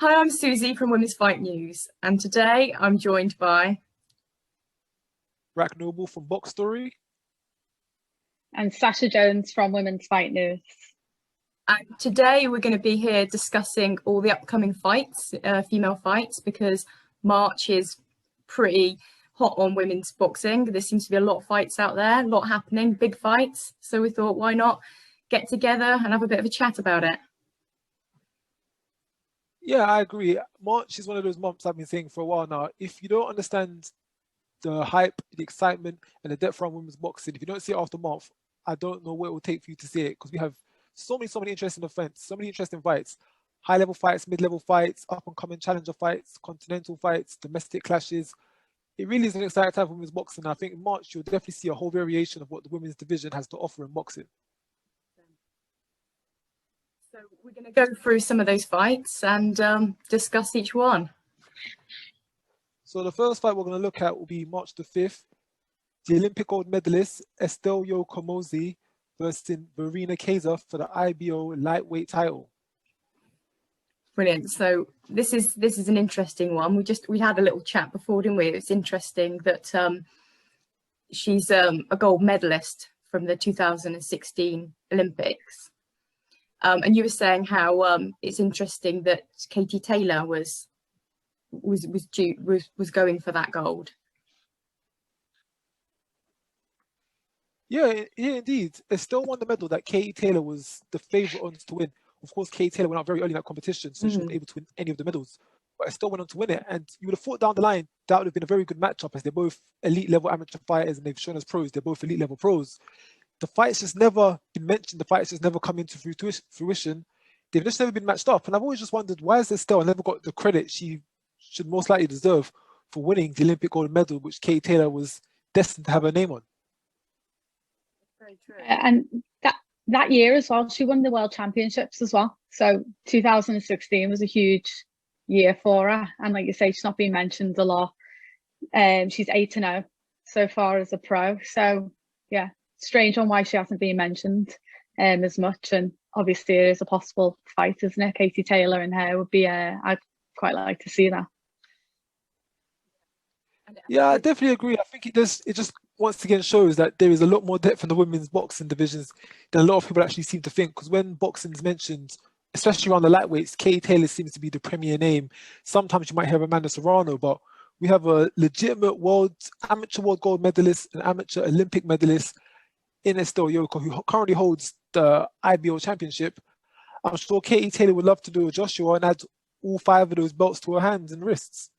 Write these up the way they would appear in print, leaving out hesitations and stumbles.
Hi, I'm Suzy from Women's Fight News, and today I'm joined by Rack Noble from Box Story. And Sasha Jones from Women's Fight News. And today we're going to be here discussing all the upcoming fights, female fights, because March is pretty hot on women's boxing. There seems to be a lot of fights out there, a lot happening, big fights. So we thought, why not get together and have a bit of a chat about it? Yeah, I agree. March is one of those months I've been saying for a while now. If you don't understand the hype, the excitement, and the depth around women's boxing, if you don't see it after a month, I don't know what it will take for you to see it, because we have so many interesting events, so many interesting fights, high-level fights, mid-level fights, up-and-coming challenger fights, continental fights, domestic clashes. It really is an exciting time for women's boxing. I think in March you'll definitely see a whole variation of what the women's division has to offer in boxing. So we're going to go through some of those fights and discuss each one. So the first fight we're going to look at will be March the 5th. The Olympic gold medalist Estelle Yoka Mossely versus Verena Kaiser for the IBO lightweight title. Brilliant. So this is an interesting one. We had a little chat before, didn't we? It's interesting that she's a gold medalist from the 2016 Olympics. And you were saying how it's interesting that Katie Taylor was going for that gold. Yeah, indeed. Estelle won the medal that Katie Taylor was the favourite on to win. Of course, Katie Taylor went out very early in that competition, so she wasn't able to win any of the medals. But Estelle went on to win it, and you would have thought down the line that would have been a very good matchup, as they're both elite level amateur fighters, and they've shown as pros. They're both elite level pros. The fight's just never been mentioned. The fight's just never come into fruition. They've just never been matched up, and I've always just wondered, why has Estelle never got the credit she should most likely deserve for winning the Olympic gold medal, which Katie Taylor was destined to have her name on. Very true. And that year as well, she won the World Championships as well. So 2016 was a huge year for her. And like you say, she's not been mentioned a lot. She's 8-0 so far as a pro. So yeah, strange on why she hasn't been mentioned as much. And obviously it is a possible fight, isn't it? Katie Taylor and her would be, I'd quite like to see that. Yeah, I definitely agree. I think it just once again shows that there is a lot more depth in the women's boxing divisions than a lot of people actually seem to think. Because when boxing is mentioned, especially around the lightweights, Katie Taylor seems to be the premier name. Sometimes you might hear Amanda Serrano, but we have a legitimate amateur world gold medalist and amateur Olympic medalist in Estelle Yoka, who currently holds the IBO championship. I'm sure Katie Taylor would love to do a Joshua and add all 5 of those belts to her hands and wrists.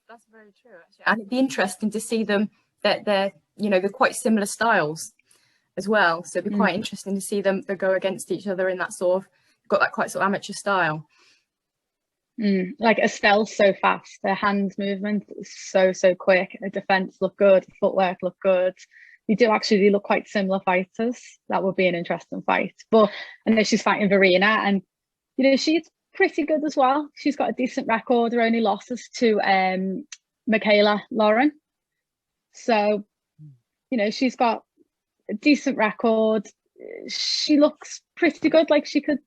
That's very true, actually. And it'd be interesting to see them, that they're quite similar styles as well. So it'd be quite interesting to see them go against each other in that sort of, got that quite sort of amateur style. Like Estelle's so fast, her hand movement is so quick, her defense look good, her footwork look good. They do actually look quite similar fighters. That would be an interesting fight. But I know she's fighting Verena, and she's pretty good as well. She's got a decent record. Her only losses to Michaela Lauren. So, she's got a decent record. She looks pretty good, like she could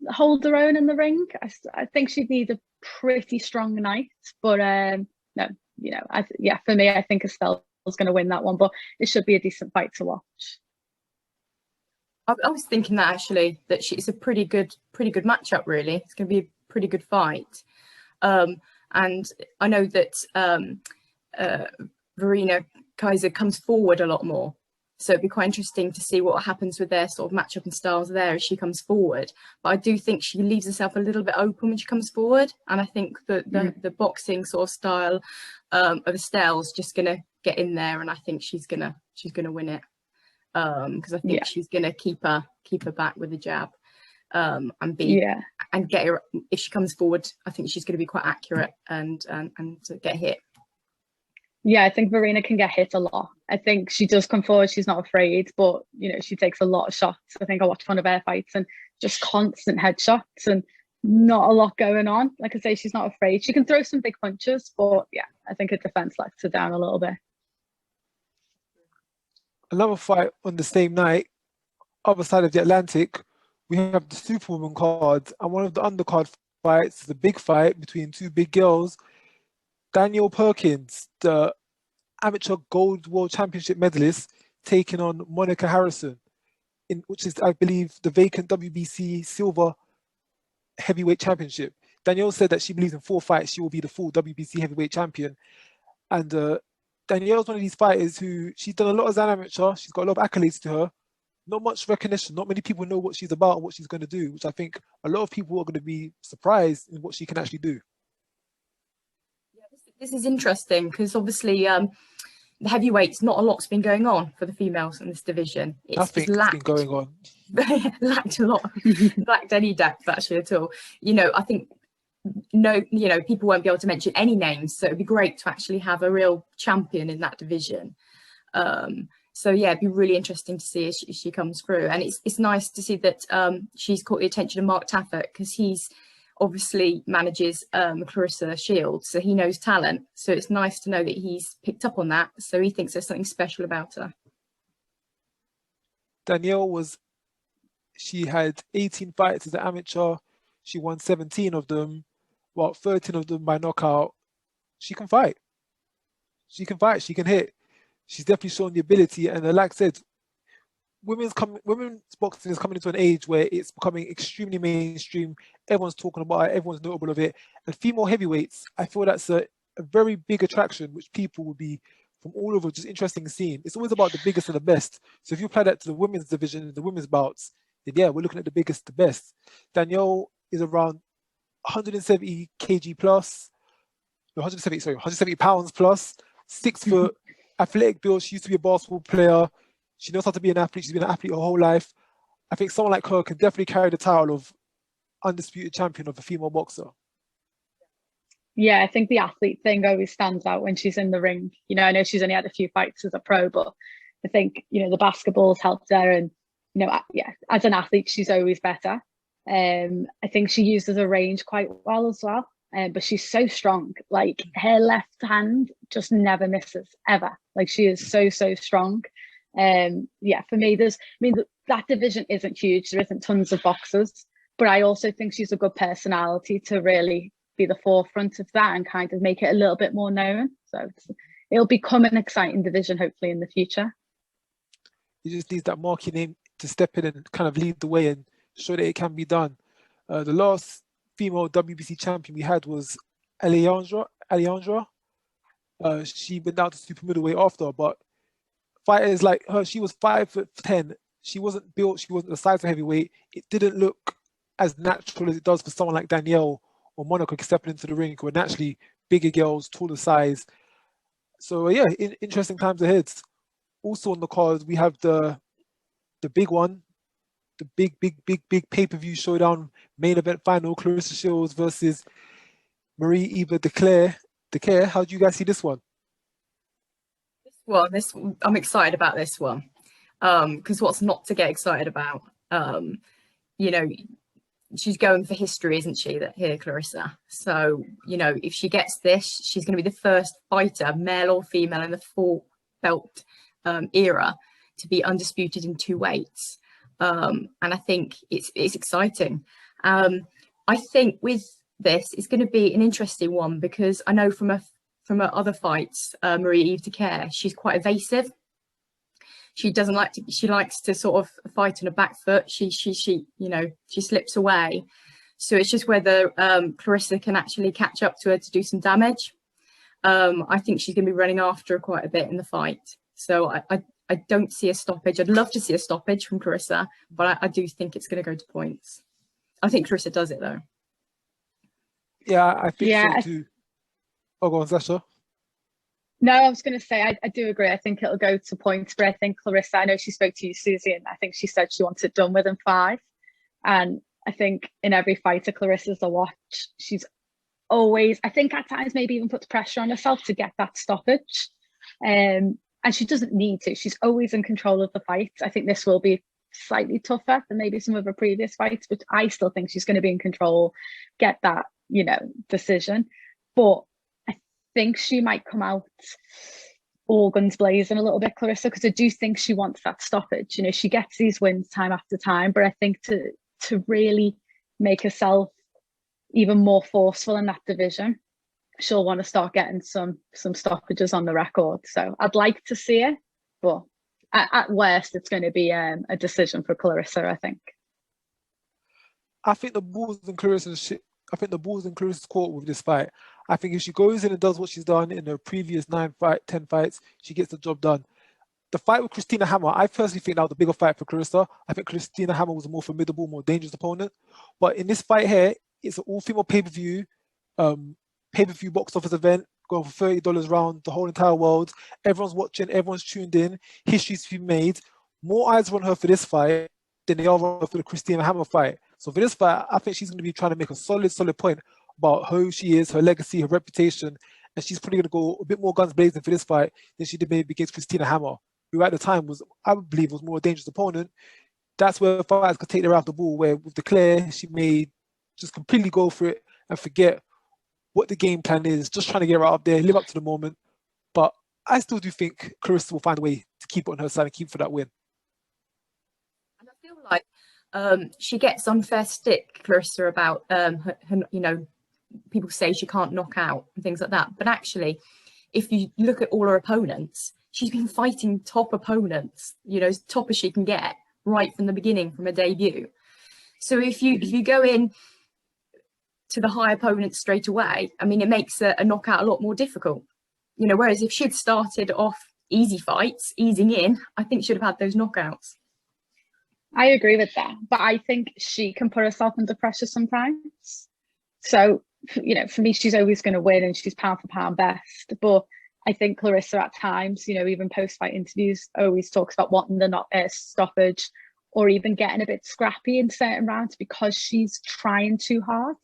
hold her own in the ring. I think she'd need a pretty strong night. But no, for me, I think Estelle is going to win that one. But it should be a decent fight to watch. I was thinking that actually, that it's a pretty good matchup. Really, it's going to be a pretty good fight. And I know that Verena Kaiser comes forward a lot more, so it'd be quite interesting to see what happens with their sort of matchup and styles there as she comes forward. But I do think she leaves herself a little bit open when she comes forward, and I think that the boxing sort of style of Estelle's just going to get in there, and I think she's gonna win it. Because I think she's gonna keep her back with the jab, and get her, if she comes forward. I think she's gonna be quite accurate and get hit. Yeah, I think Verena can get hit a lot. I think she does come forward. She's not afraid, but she takes a lot of shots. I think I watched one of her fights and just constant headshots and not a lot going on. Like I say, she's not afraid. She can throw some big punches, but yeah, I think her defense lets her down a little bit. Another fight on the same night, other side of the Atlantic, we have the Superwoman card, and one of the undercard fights, the big fight between two big girls. Danielle Perkins, the amateur gold world championship medalist, taking on Monika Harrison, which is, I believe, the vacant WBC silver heavyweight championship. Danielle said that she believes in 4 fights she will be the full WBC heavyweight champion. And Danielle's one of these fighters who, she's done a lot as an amateur. She's got a lot of accolades to her. Not much recognition. Not many people know what she's about and what she's going to do, which I think a lot of people are going to be surprised in what she can actually do. Yeah, this is interesting because obviously the heavyweights, not a lot's been going on for the females in this division. Nothing's been going on. lacked a lot, lacked any depth actually at all. You know, I think people won't be able to mention any names, so it'd be great to actually have a real champion in that division. So yeah, it'd be really interesting to see as she comes through, and it's nice to see that she's caught the attention of Mark Taffet, because he's obviously manages Claressa Shields, so he knows talent. So it's nice to know that he's picked up on that. So he thinks there's something special about her. Danielle she had 18 fights as an amateur. She won 17 of them, well, 13 of them by knockout. She can fight. She can fight. She can hit. She's definitely shown the ability. And like I said, women's boxing is coming into an age where it's becoming extremely mainstream. Everyone's talking about it. Everyone's notable of it. And female heavyweights, I feel that's a very big attraction, which people will be from all over just interesting seeing. It's always about the biggest and the best. So if you apply that to the women's division, the women's bouts, then yeah, we're looking at the biggest, the best. Danielle is around 170 kg plus, 170 pounds plus, 6 foot, athletic build. She used to be a basketball player. She knows how to be an athlete. She's been an athlete her whole life. I think someone like her can definitely carry the title of undisputed champion of a female boxer. Yeah, I think the athlete thing always stands out when she's in the ring. You know, I know she's only had a few fights as a pro, but I think, you know, the basketball's helped her, and, you know, yeah, as an athlete, she's always better. I think she uses her range quite well as well. But she's so strong. Like, her left hand just never misses, ever. Like, she is so strong. Yeah, for me, that division isn't huge. There isn't tons of boxers, but I also think she's a good personality to really be the forefront of that and kind of make it a little bit more known. So it'll become an exciting division, hopefully, in the future. You just need that marquee name to step in and kind of lead the way and show that it can be done. The last female WBC champion we had was Alejandra. She went down to super middleweight after, but fighters like her, she was 5'10". She wasn't built, she wasn't the size of heavyweight. It didn't look as natural as it does for someone like Danielle or Monika stepping into the ring, who are naturally bigger girls, taller size. So yeah, interesting times ahead. Also on the cards, we have the big one, the big pay-per-view showdown, main event final, Claressa Shields versus Marie-Eva Dicaire. How do you guys see this one? I'm excited about this one, because what's not to get excited about? You know, she's going for history, isn't she, Claressa? So, you know, if she gets this, she's going to be the first fighter, male or female, in the full belt era to be undisputed in 2 weights. And I think it's exciting. I think with this, it's going to be an interesting one, because I know from her other fights, Marie-Eve Dicaire, she's quite evasive. She doesn't like to. She likes to sort of fight on a back foot. She slips away. So it's just whether Claressa can actually catch up to her to do some damage. I think she's going to be running after her quite a bit in the fight. So I don't see a stoppage. I'd love to see a stoppage from Claressa, but I do think it's going to go to points. I think Claressa does it though. Yeah, I think so too. Oh, go on, Sasha. No, I was going to say, I do agree. I think it'll go to points, but I think Claressa, I know she spoke to you, Suzy, and I think she said she wants it done within 5. And I think in every fighter Claressa's a watch. She's always, I think at times maybe even puts pressure on herself to get that stoppage. And she doesn't need to. She's always in control of the fight. I think this will be slightly tougher than maybe some of her previous fights, but I still think she's going to be in control, get that, you know, decision. But I think she might come out all guns blazing a little bit, Claressa, because I do think she wants that stoppage. You know, she gets these wins time after time, but I think to really make herself even more forceful in that division, she'll want to start getting some stoppages on the record. So I'd like to see it, but at worst, it's going to be a decision for Claressa, I think. I think the ball's in Claressa's court with this fight. I think if she goes in and does what she's done in her previous 10 fights, she gets the job done. The fight with Christina Hammer, I personally think that was the bigger fight for Claressa. I think Christina Hammer was a more formidable, more dangerous opponent. But in this fight here, it's an all-female pay-per-view box office event, going for $30 round, the whole entire world. Everyone's watching, everyone's tuned in. History's been made. More eyes are on her for this fight than they are on her for the Christina Hammer fight. So for this fight, I think she's going to be trying to make a solid point about who she is, her legacy, her reputation, and she's probably going to go a bit more guns blazing for this fight than she did maybe against Christina Hammer, who at the time was, I believe, was more a dangerous opponent. That's where fighters could take their out the ball, where with Dicaire, she may just completely go for it and forget what the game plan is, just trying to get her out up there, live up to the moment. But I still do think Claressa will find a way to keep it on her side and keep for that win. And I feel like she gets unfair stick, Claressa, about her, you know, people say she can't knock out and things like that. But actually, if you look at all her opponents, she's been fighting top opponents, you know, as top as she can get right from the beginning, from her debut. So if you go in to the high opponents straight away, I mean, it makes a knockout a lot more difficult. You know, whereas if she'd started off easy fights, easing in, I think she'd have had those knockouts. I agree with that, but I think she can put herself under pressure sometimes. So, you know, for me, she's always going to win and she's pound for pound best. But I think Claressa at times, you know, even post-fight interviews, always talks about wanting the stoppage or even getting a bit scrappy in certain rounds because she's trying too hard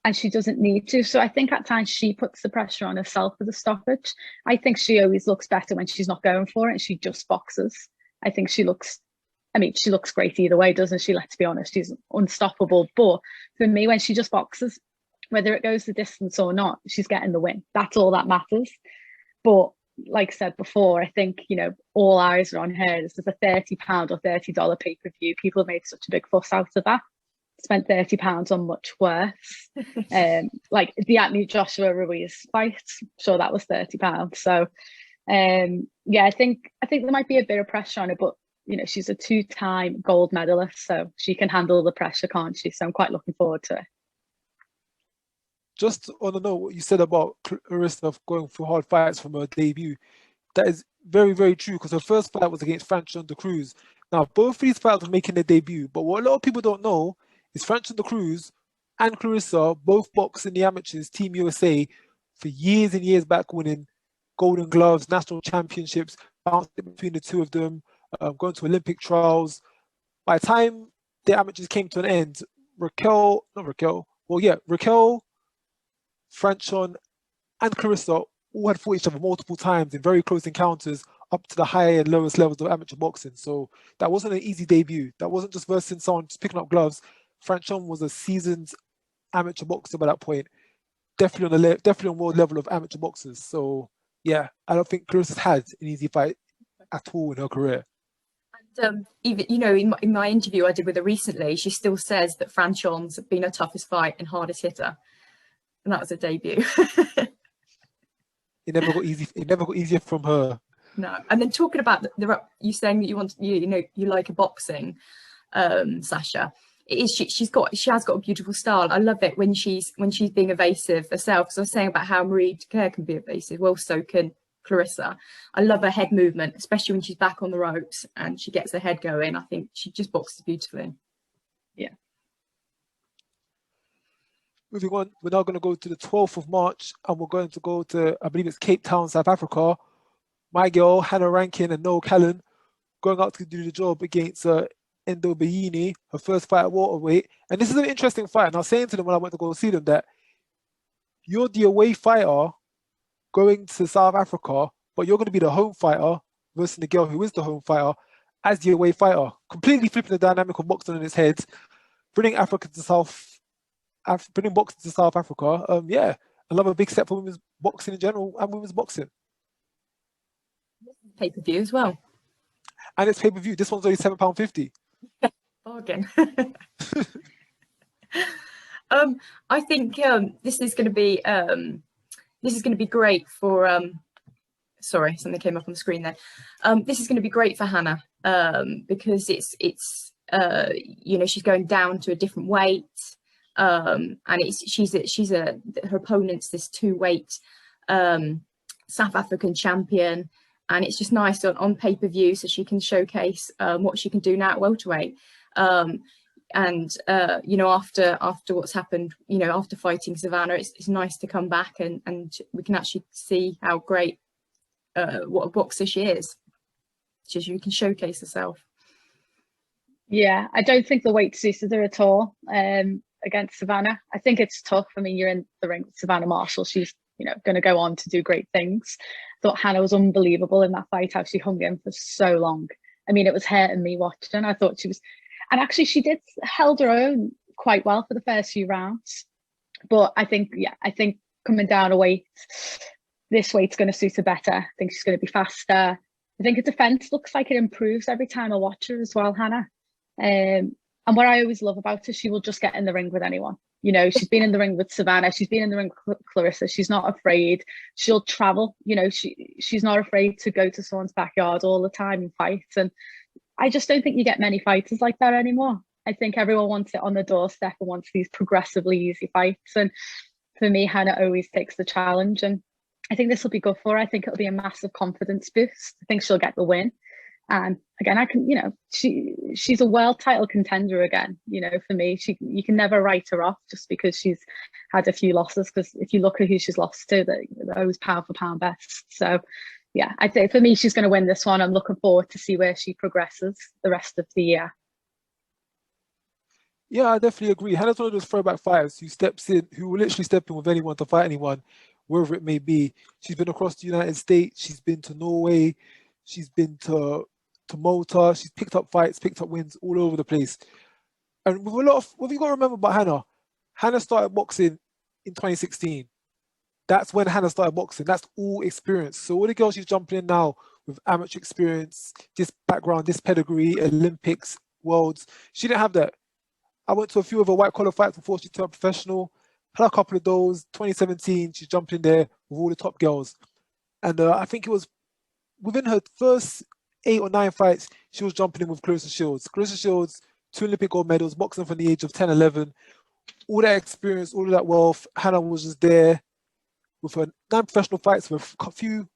and she doesn't need to. So I think at times she puts the pressure on herself for the stoppage. I think she always looks better when she's not going for it and she just boxes. I think she looks great either way, doesn't she? Let's be honest, she's unstoppable. But for me, when she just boxes, whether it goes the distance or not, she's getting the win. That's all that matters. But like I said before, I think, you know, all eyes are on her. This is a £30 or $30 pay-per-view. People have made such a big fuss out of that. Spent £30 on much worse. Like the Ebanie Joshua Ruiz fight, I'm sure that was £30. So yeah, I think there might be a bit of pressure on her, but you know, she's a 2-time gold medalist, so she can handle the pressure, can't she? So I'm quite looking forward to it. Just on the note, what you said about Claressa going through hard fights from her debut, that is very, very true, because her first fight was against Franchon de Cruz. Now, both of these fighters were making their debut, but what a lot of people don't know is Franchon de Cruz and Claressa both boxed in the amateurs, Team USA, for years and years back, winning Golden Gloves, national championships, bouncing between the two of them, going to Olympic trials. By the time the amateurs came to an end, Raquel, Franchon, and Claressa all had fought each other multiple times in very close encounters up to the higher and lowest levels of amateur boxing. So that wasn't an easy debut. That wasn't just versus someone just picking up gloves. Franchon was a seasoned amateur boxer by that point, definitely on world level of amateur boxers. So yeah, I don't think Claressa's had an easy fight at all in her career. And even, you know, in my interview I did with her recently, she still says that Franchon's been her toughest fight and hardest hitter, and that was her debut. It never got easy. It never got easier from her. No. And then talking about you saying that you like a boxing, Sasha. It is she has got a beautiful style. I love it when she's being evasive herself. Because I was saying about how Marie Dicaire can be evasive. Well, so can Claressa. I love her head movement, especially when she's back on the ropes and she gets her head going. I think she just boxes beautifully. Yeah. Moving on, we're now going to go to the 12th of March and we're going to go to, I believe it's Cape Town, South Africa. My girl, Hannah Rankin and Noel Callan going out to do the job against Ndobayini, her first fight at welterweight. And this is an interesting fight. And I was saying to them when I went to go see them that you're the away fighter going to South Africa, but you're going to be the home fighter versus the girl who is the home fighter as the away fighter, completely flipping the dynamic of boxing on its head, bringing boxing to South Africa. Yeah, I love a big step for women's boxing in general and women's boxing. Pay-per-view as well. And it's pay-per-view. This one's only £7.50. Bargain. I think this is going to be great for. Sorry, something came up on the screen there. This is going to be great for Hannah because it's you know, she's going down to a different weight, and her opponent's this 2-weight South African champion, and it's just nice on pay-per-view so she can showcase what she can do now at welterweight. And you know, after what's happened, you know, after fighting Savannah, it's nice to come back and we can actually see how great what a boxer she is. You can showcase herself. Yeah, I don't think the weight suited her at all against Savannah. I think it's tough. I mean, you're in the ring with Savannah Marshall. She's, you know, going to go on to do great things. I thought Hannah was unbelievable in that fight, how she hung in for so long. I mean, it was hurting me watching. I thought she was, and actually she held her own quite well for the first few rounds. But I think coming down a weight, this weight's going to suit her better. I think she's going to be faster. I think her defense looks like it improves every time I watch her as well, Hannah. And what I always love about her, she will just get in the ring with anyone. You know, she's been in the ring with Savannah. She's been in the ring with Claressa. She's not afraid. She'll travel. You know, she's not afraid to go to someone's backyard all the time and fight. And I just don't think you get many fighters like that anymore. I think everyone wants it on the doorstep and wants these progressively easy fights. And for me, Hannah always takes the challenge. And I think this will be good for her. I think it'll be a massive confidence boost. I think she'll get the win. And again, you know, she's a world title contender again. You know, for me, you can never write her off just because she's had a few losses. Because if you look at who she's lost to, they're always pound for pound best. So, yeah, I think for me, she's going to win this one. I'm looking forward to see where she progresses the rest of the year. Yeah, I definitely agree. Hannah's one of those throwback fighters who will literally step in with anyone to fight anyone, wherever it may be. She's been across the United States. She's been to Norway. She's been to Malta. She's picked up fights, picked up wins all over the place. And with what you got to remember about Hannah started boxing in 2016. That's when Hannah started boxing. That's all experience. So all the girls she's jumping in now with amateur experience, this background, this pedigree, Olympics, worlds, she didn't have that. I went to a few of her white collar fights before she turned professional. Had a couple of those. 2017, she jumped in there with all the top girls. And I think it was within her first 8 or 9 fights, she was jumping in with Claressa Shields. Claressa Shields, 2 Olympic gold medals, boxing from the age of 10, 11. All that experience, all of that wealth. Hannah was just there with her 9 professional fights, with a few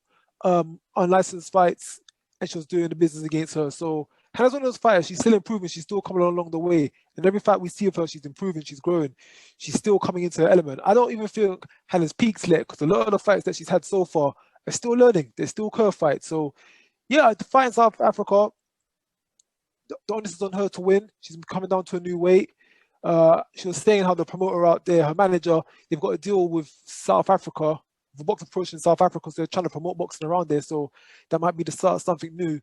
unlicensed fights, and she was doing the business against her. So Hannah's one of those fighters. She's still improving. She's still coming along the way. And every fight we see of her, she's improving. She's growing. She's still coming into her element. I don't even feel Hannah's peak's yet, because a lot of the fights that she's had so far are still learning. They're still curve fights. So yeah, the fight in South Africa, the onus is on her to win. She's coming down to a new weight. She was saying how the promoter out there, her manager, they've got a deal with South Africa, the boxing promotion in South Africa, so they're trying to promote boxing around there. So that might be the start of something new.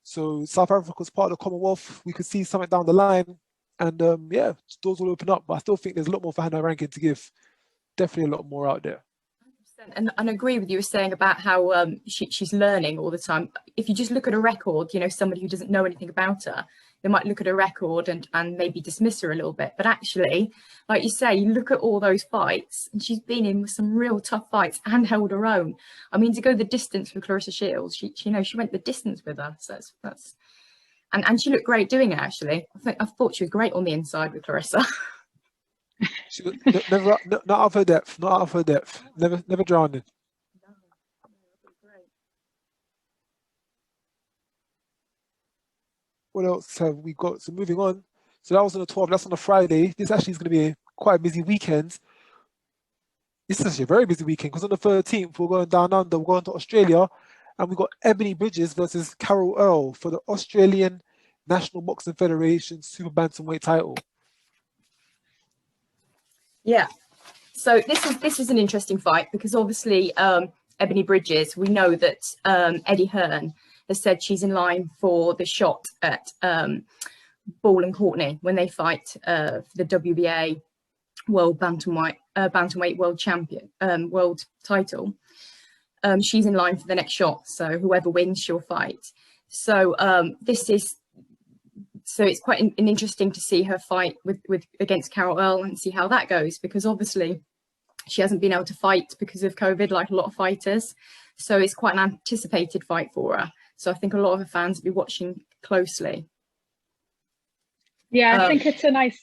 So South Africa's part of the Commonwealth. We could see something down the line, and yeah, doors will open up. But I still think there's a lot more for Hannah Rankin to give. Definitely a lot more out there. And I agree with you saying about how she's learning all the time. If you just look at a record, you know, somebody who doesn't know anything about her, they might look at a record and maybe dismiss her a little bit. But actually, like you say, you look at all those fights, and she's been in some real tough fights and held her own. I mean, to go the distance with Claressa Shields, she went the distance with her. So that's and she looked great doing it. Actually, I thought she was great on the inside with Claressa. She was never not out of her depth. Not out of her depth. Never drowning. What else have we got? So moving on. So that was on the 12th. That's on a Friday. This actually is going to be quite a busy weekend. This is actually a very busy weekend, because on the 13th we're going down under. We're going to Australia, and we've got Ebanie Bridges versus Carol Earl for the Australian National Boxing Federation Super Bantamweight title. Yeah. So this is an interesting fight, because obviously Ebanie Bridges, we know that Eddie Hearn has said she's in line for the shot at Ball and Courtney when they fight for the WBA World Bantamweight World Champion World title. She's in line for the next shot, so whoever wins, she'll fight. So this is So it's quite interesting to see her fight with against Carol Earl and see how that goes, because obviously she hasn't been able to fight because of COVID like a lot of fighters. So it's quite an anticipated fight for her. So I think a lot of her fans will be watching closely. Yeah, I think it's a nice.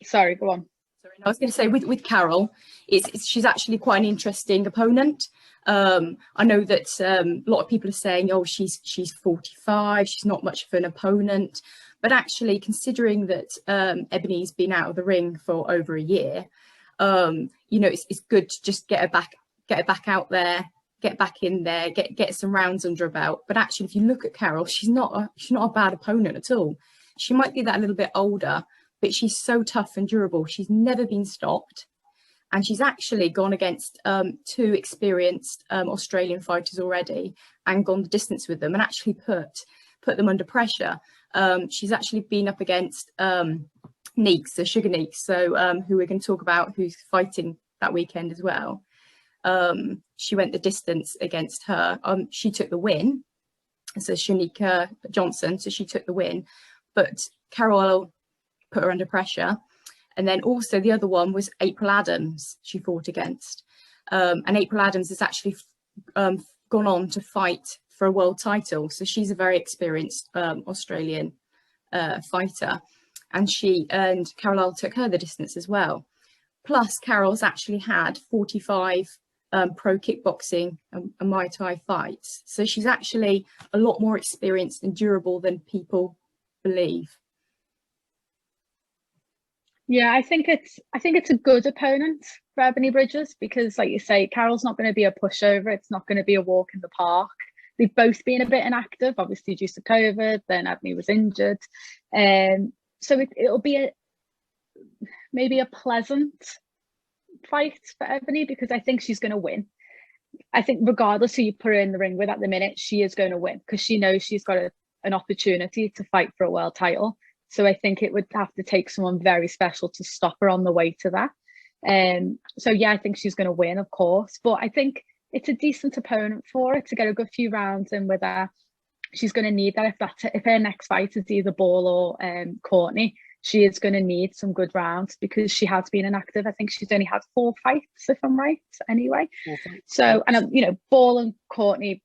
Sorry, go on. Sorry, I was going to say with Carol, she's actually quite an interesting opponent. I know that a lot of people are saying, oh, she's 45, she's not much of an opponent. But actually, considering that Ebanie's been out of the ring for over a year, you know, it's good to just get her back out there, get back in there, get some rounds under her belt. But actually, if you look at Carol, she's not a bad opponent at all. She might be that a little bit older, but she's so tough and durable. She's never been stopped. And she's actually gone against 2 experienced Australian fighters already and gone the distance with them and actually put them under pressure. She's actually been up against Neeks, so Sugar Neeks, so who we're going to talk about, who's fighting that weekend as well. She went the distance against her. She took the win. So Cherneka Johnson, so she took the win. But Carol put her under pressure. And then also the other one was April Adams she fought against. And April Adams has actually gone on to fight for a world title. So she's a very experienced Australian fighter. And Carol took her the distance as well. Plus Carol's actually had 45 pro kickboxing and Muay Thai fights. So she's actually a lot more experienced and durable than people believe. Yeah, I think it's a good opponent for Ebanie Bridges because, like you say, Carol's not going to be a pushover. It's not going to be a walk in the park. They've both been a bit inactive, obviously due to COVID. Then Ebanie was injured, so it'll be maybe a pleasant fight for Ebanie because I think she's going to win. I think regardless who you put her in the ring with at the minute, she is going to win because she knows she's got an opportunity to fight for a world title. So I think it would have to take someone very special to stop her on the way to that. So yeah, I think she's going to win, of course. But I think it's a decent opponent for her to get a good few rounds in with her. She's going to need that if her next fight is either Ball or Courtney. She is going to need some good rounds because she has been inactive. I think she's only had 4 fights, if I'm right, anyway. So, and you know, Ball and Courtney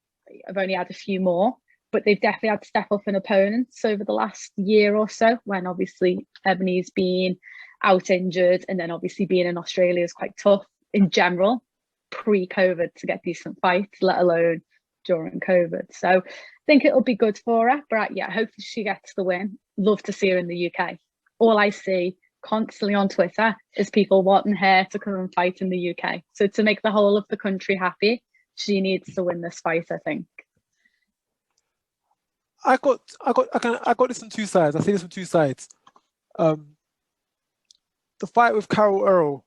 have only had a few more. But they've definitely had to step up in opponents over the last year or so when obviously Ebanie's been out injured and then obviously being in Australia is quite tough in general pre-COVID to get decent fights, let alone during COVID. So I think it'll be good for her. But yeah, hopefully she gets the win. Love to see her in the UK. All I see constantly on Twitter is people wanting her to come and fight in the UK. So to make the whole of the country happy, she needs to win this fight, I think. I got this on 2 sides. I see this on 2 sides. The fight with Carol Earl,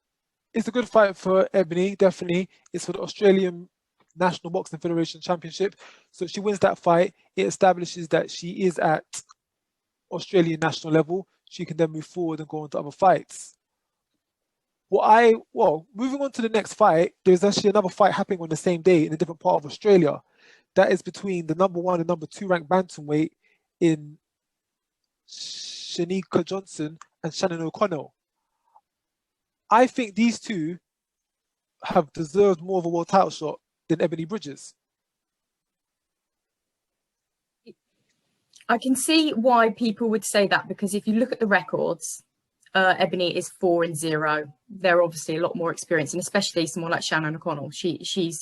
it's a good fight for Ebanie, definitely. It's for the Australian National Boxing Federation Championship. So if she wins that fight, it establishes that she is at Australian national level. She can then move forward and go on to other fights. Moving on to the next fight, there's actually another fight happening on the same day in a different part of Australia. That is between the number 1 and number 2 ranked bantamweight in Cherneka Johnson and Shannon O'Connell. I think these two have deserved more of a world title shot than Ebanie Bridges. I can see why people would say that because if you look at the records, Ebanie is 4-0. They're obviously a lot more experienced, and especially someone like Shannon O'Connell. She's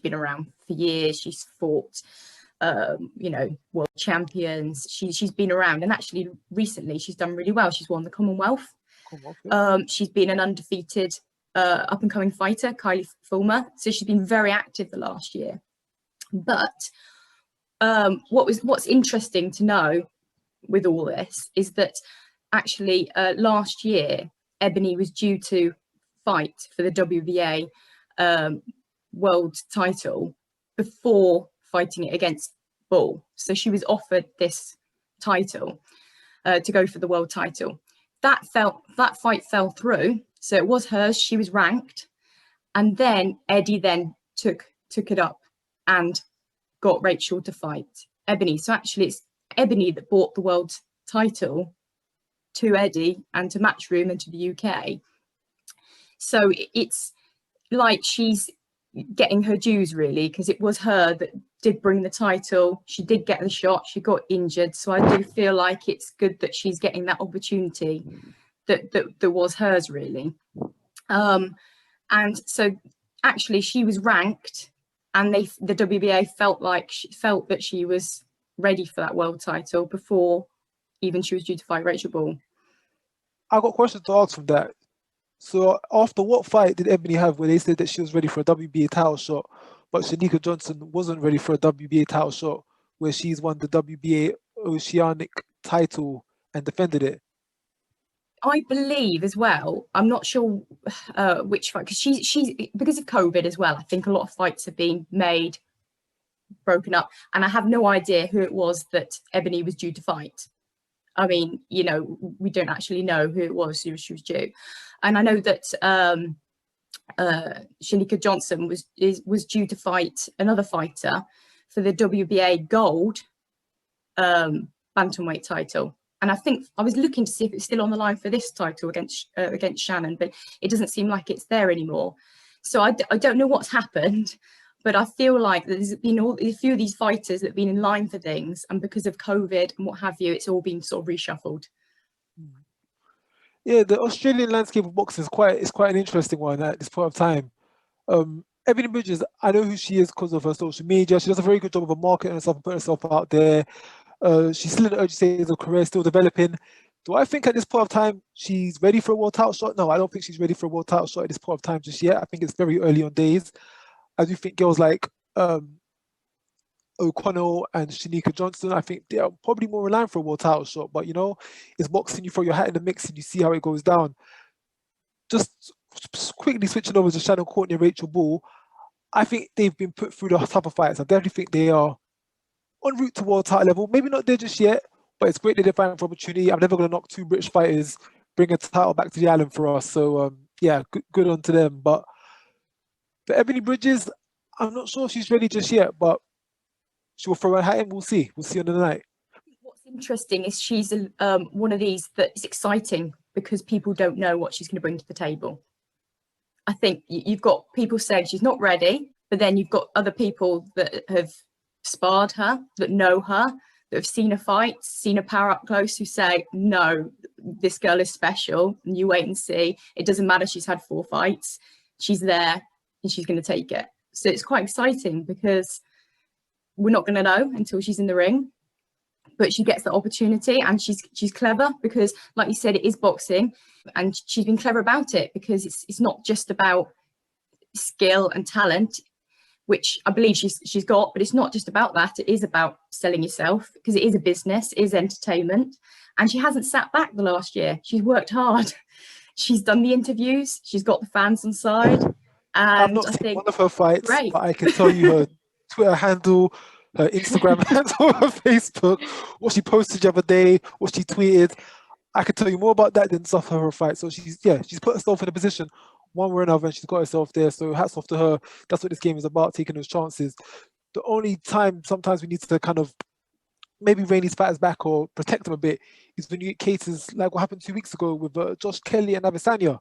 been around for years. She's fought, world champions. She's been around, and actually recently she's done really well. She's won the Commonwealth. She's been an undefeated up and coming fighter, Kylie Fulmer. So she's been very active the last year. But what's interesting to know with all this is that actually, last year, Ebanie was due to fight for the WBA world title before fighting it against Bull. So she was offered this title to go for the world title. That fight fell through. So it was hers. She was ranked. And then Eddie then took it up and got Rachel to fight Ebanie. So actually, it's Ebanie that bought the world title to Eddie and to Matchroom and to the UK. So it's like she's getting her dues, really, because it was her that did bring the title. She did get the shot. She got injured. So I do feel like it's good that she's getting that opportunity that was hers, really. And so actually she was ranked, and the WBA felt that she was ready for that world title before even she was due to fight Rachel Ball. I got questions to ask from that. So after what fight did Ebanie have where they said that she was ready for a WBA title shot, but Cherneka Johnson wasn't ready for a WBA title shot, where she's won the WBA Oceanic title and defended it? I believe as well, I'm not sure which fight, because she's because of COVID as well, I think a lot of fights have been made, broken up, and I have no idea who it was that Ebanie was due to fight. I mean, you know, we don't actually know who it was who she was due. And I know that Cherneka Johnson was due to fight another fighter for the WBA gold bantamweight title. And I think I was looking to see if it's still on the line for this title against Shannon, but it doesn't seem like it's there anymore. So I don't know what's happened, but I feel like there's been a few of these fighters that have been in line for things, and because of COVID and what have you, it's all been sort of reshuffled. Yeah, the Australian landscape of boxing is quite an interesting one at this point of time. Ebanie Bridges, I know who she is because of her social media. She does a very good job of marketing herself and putting herself out there. She's still in the early stages of career, still developing. Do I think at this point of time she's ready for a world title shot? No, I don't think she's ready for a world title shot at this point of time just yet. I think it's very early on days. I do think girls like Connell and Cherneka Johnson, I think they are probably more reliant for a world title shot. But, you know, it's boxing, you throw your hat in the mix and you see how it goes down. Just quickly switching over to Shannon, Courtney and Rachel Ball, I think they've been put through the type of fights. I definitely think they are en route to world title level. Maybe not there just yet, but it's great that they're fighting for opportunity. I'm never going to knock two British fighters, bring a title back to the island for us. So, yeah, good on to them. But for Ebanie Bridges, I'm not sure if she's ready just yet, but she'll throw her hat in. We'll see. We'll see on the night. What's interesting is she's one of these that is exciting because people don't know what she's going to bring to the table. I think you've got people saying she's not ready, but then you've got other people that have sparred her, that know her, that have seen her fight, seen her power up close, who say, no, this girl is special, and you wait and see. It doesn't matter, she's had 4 fights, she's there and she's going to take it. So it's quite exciting because we're not going to know until she's in the ring, but she gets the opportunity, and she's clever because, like you said, it is boxing, and she's been clever about it because it's not just about skill and talent, which I believe she's got, but it's not just about that. It is about selling yourself, because it is a business, it is entertainment, and she hasn't sat back the last year. She's worked hard. She's done the interviews. She's got the fans on side. And I've not seen one of her fights, but I can tell you her Twitter handle, her Instagram handle, her Facebook, what she posted the other day, what she tweeted. I can tell you more about that than stuff of her fight. So she's put herself in a position one way or another, and she's got herself there. So hats off to her. That's what this game is about, taking those chances. The only time sometimes we need to kind of maybe rein these fighters back or protect them a bit is when you get cases like what happened 2 weeks ago with Josh Kelly and Adesanya.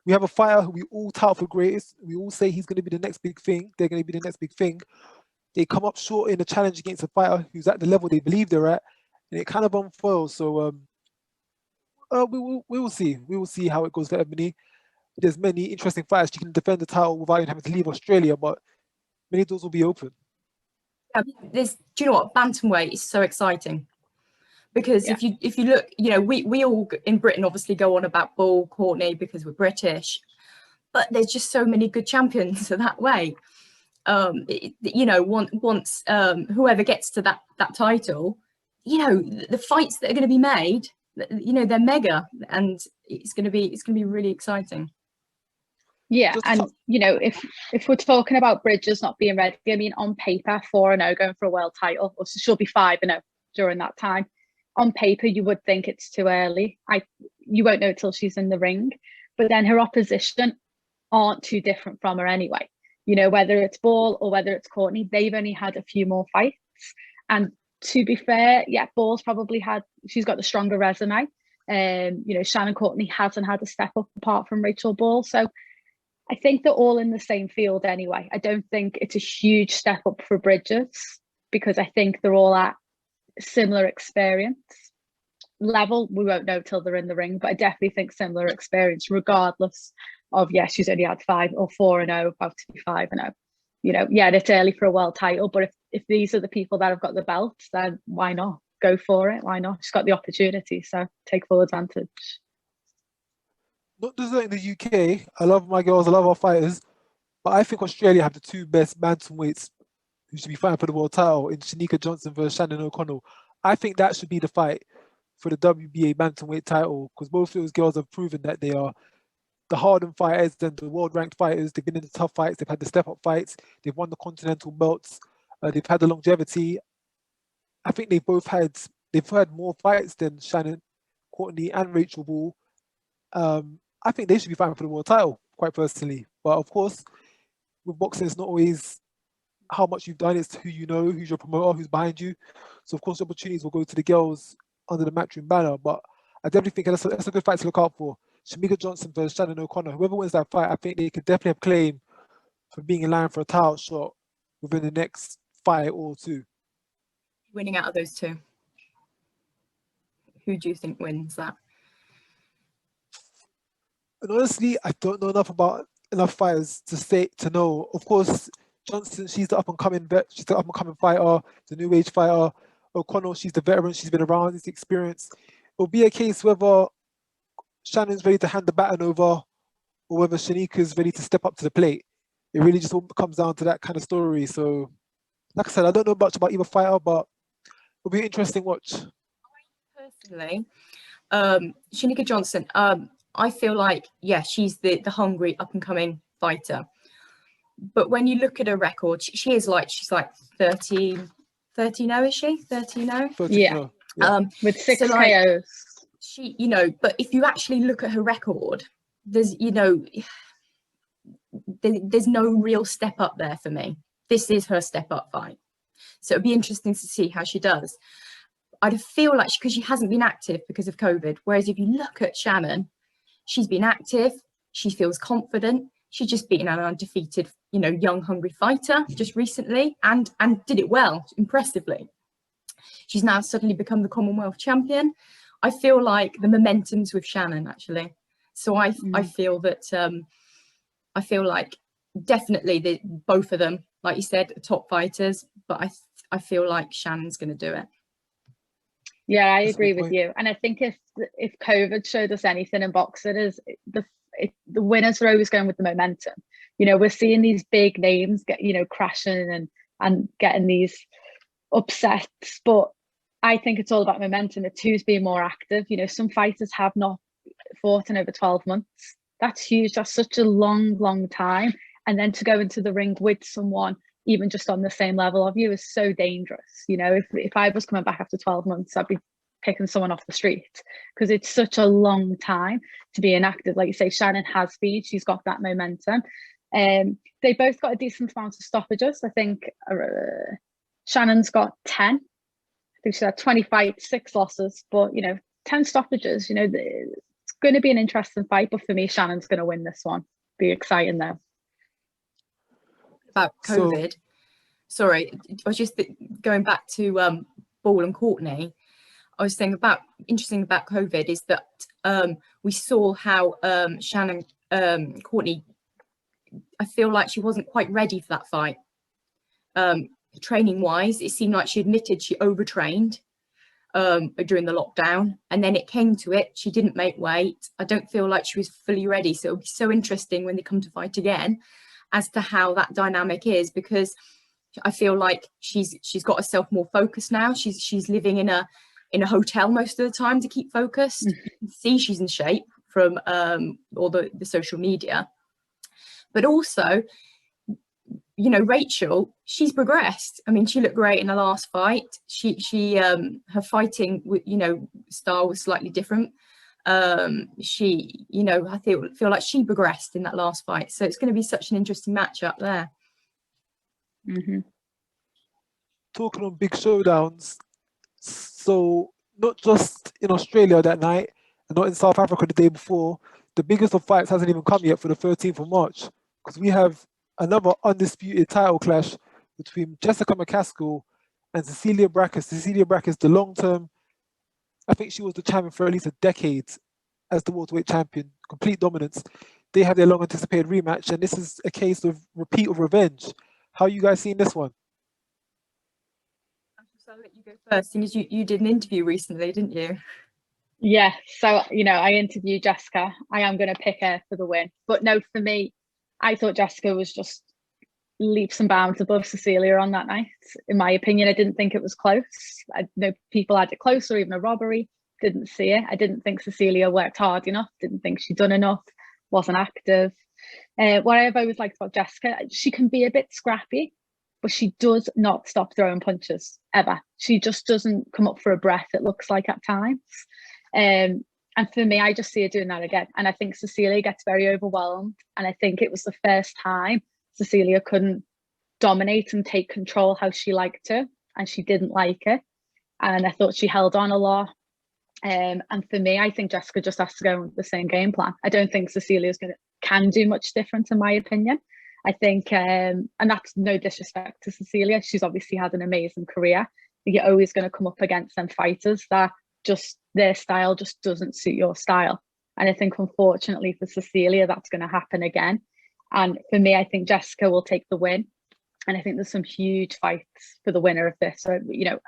We have a fighter who we all tout for greatest. We all say he's going to be the next big thing. They're going to be the next big thing. They come up short in a challenge against a fighter who's at the level they believe they're at, and it kind of unfoils. So we will see. We will see how it goes for Ebanie. There's many interesting fighters. She can defend the title without even having to leave Australia, but many doors will be open. Do you know what? Bantamweight is so exciting because if you look, you know, we all in Britain obviously go on about Ball, Courtney because we're British, but there's just so many good champions that way. You know, once whoever gets to that title, you know, the fights that are going to be made, you know, they're mega, and it's going to be really exciting. Yeah, and you know, if we're talking about Bridges not being ready, I mean, on paper 4-0 going for a world title, or she'll be 5-0 during that time. On paper, you would think it's too early. You won't know till she's in the ring, but then her opposition aren't too different from her anyway. You know, whether it's Ball or whether it's Courtney, they've only had a few more fights. And to be fair, yeah, Ball's probably she's got the stronger resume. You know, Shannon Courtney hasn't had a step up apart from Rachel Ball. So I think they're all in the same field anyway. I don't think it's a huge step up for Bridges because I think they're all at similar experience level. We won't know till they're in the ring, but I definitely think similar experience, regardless of, yes, she's only had 5 or 4-0, about to be 5-0. You know, yeah, it's early for a world title, but if these are the people that have got the belts, then why not? Go for it. Why not? She's got the opportunity, so take full advantage. Not just in the UK, I love my girls, I love our fighters, but I think Australia have the 2 best bantamweights who should be fighting for the world title in Cherneka Johnson versus Shannon O'Connell. I think that should be the fight for the WBA bantamweight title because both of those girls have proven that they are the hardened fighters and the world-ranked fighters. They've been in the tough fights, they've had the step-up fights, they've won the continental belts, they've had the longevity. I think they've had more fights than Shannon Courtney and Rachel Ball. I think they should be fighting for the world title, quite personally. But of course, with boxing, it's not always how much you've done, it's who you know, who's your promoter, who's behind you. So of course, the opportunities will go to the girls under the Matchroom banner. But I definitely think that's a good fight to look out for. Cherneka Johnson versus Shannon O'Connor. Whoever wins that fight, I think they could definitely have claim for being in line for a title shot within the next fight or 2. Winning out of those 2, who do you think wins that? And honestly, I don't know enough fighters to know. Of course, Johnson, she's the up and coming fighter, the new age fighter. O'Connell, she's the veteran, she's been around, it's experience. It'll be a case whether Shannon's ready to hand the baton over or whether Cherneka's ready to step up to the plate. It really just all comes down to that kind of story. So, like I said, I don't know much about either fighter, but it'll be an interesting watch. Personally, Cherneka Johnson, I feel like, yeah, she's the hungry up-and-coming fighter. But when you look at her record, she's like 30 now, is she? 30 now? Yeah. With 6 so like, KOs. She, you know, but if you actually look at her record, there's no real step up there for me. This is her step up fight. So it'd be interesting to see how she does. I feel like because she hasn't been active because of COVID, whereas if you look at Shannon, she's been active, she feels confident, she's just beaten an undefeated, you know, young, hungry fighter just recently and did it well, impressively. She's now suddenly become the Commonwealth champion. I feel like the momentum's with Shannon, actually. So I feel that, I feel like definitely both of them, like you said, are top fighters, but I feel like Shannon's going to do it. Yeah, I agree with you. And I think if COVID showed us anything in boxing, is the winners are always going with the momentum. You know, we're seeing these big names get, you know, crashing and getting these upsets, but I think it's all about momentum. It's who's being more active. You know, some fighters have not fought in over 12 months. That's huge. That's such a long time. And then to go into the ring with someone even just on the same level of you is so dangerous. You know, if I was coming back after 12 months, I'd be picking someone off the street because it's such a long time to be inactive. Like you say, Shannon has speed. She's got that momentum. They both got a decent amount of stoppages. I think Shannon's got 10. I think she's had 20 fights, 6 losses, but, you know, 10 stoppages. You know, it's going to be an interesting fight, but for me, Shannon's going to win this one. Be exciting though. About COVID, sorry, I was just going back to Ball and Courtney. I was saying interesting about COVID is that we saw how Shannon Courtney, I feel like she wasn't quite ready for that fight. Training wise, it seemed like she admitted she overtrained during the lockdown, and then it came to it, she didn't make weight. I don't feel like she was fully ready, so it'll be so interesting when they come to fight again as to how that dynamic is, because I feel like she's got herself more focused now. She's living in a hotel most of the time to keep focused. See, she's in shape from all the social media, but also, you know, Rachel, she's progressed. I mean, she looked great in the last fight. Her fighting, you know, style was slightly different. She, you know, I feel like she progressed in that last fight. So it's going to be such an interesting matchup there. Talking on big showdowns, so not just in Australia that night, and not in South Africa the day before. The biggest of fights hasn't even come yet for the 13th of March, because we have another undisputed title clash between Jessica McCaskill and Cecilia Braekhus. Cecilia Braekhus, the long-term, I think she was the champion for at least a decade as the welterweight champion, complete dominance. They have their long-anticipated rematch, and this is a case of repeat of revenge. How are you guys seeing this one? I'll let you go first, seeing as you did an interview recently, didn't you? Yeah, so, you know, I interviewed Jessica. I am going to pick her for the win. But no, for me, I thought Jessica was just leaps and bounds above Cecilia on that night. In my opinion, I didn't think it was close. I know people had it close, or even a robbery. Didn't see it. I didn't think Cecilia worked hard enough. Didn't think she'd done enough. Wasn't active. What I've always liked about Jessica, she can be a bit scrappy, but she does not stop throwing punches, ever. She just doesn't come up for a breath, it looks like at times. And for me, I just see her doing that again. And I think Cecilia gets very overwhelmed. And I think it was the first time Cecilia couldn't dominate and take control how she liked to, and she didn't like it. And I thought she held on a lot. And for me, I think Jessica just has to go with the same game plan. I don't think Cecilia's can do much different, in my opinion. I think, and that's no disrespect to Cecilia, she's obviously had an amazing career. You're always going to come up against them fighters that just, their style just doesn't suit your style. And I think, unfortunately for Cecilia, that's going to happen again. And for me, I think Jessica will take the win. And I think there's some huge fights for the winner of this. So, you know,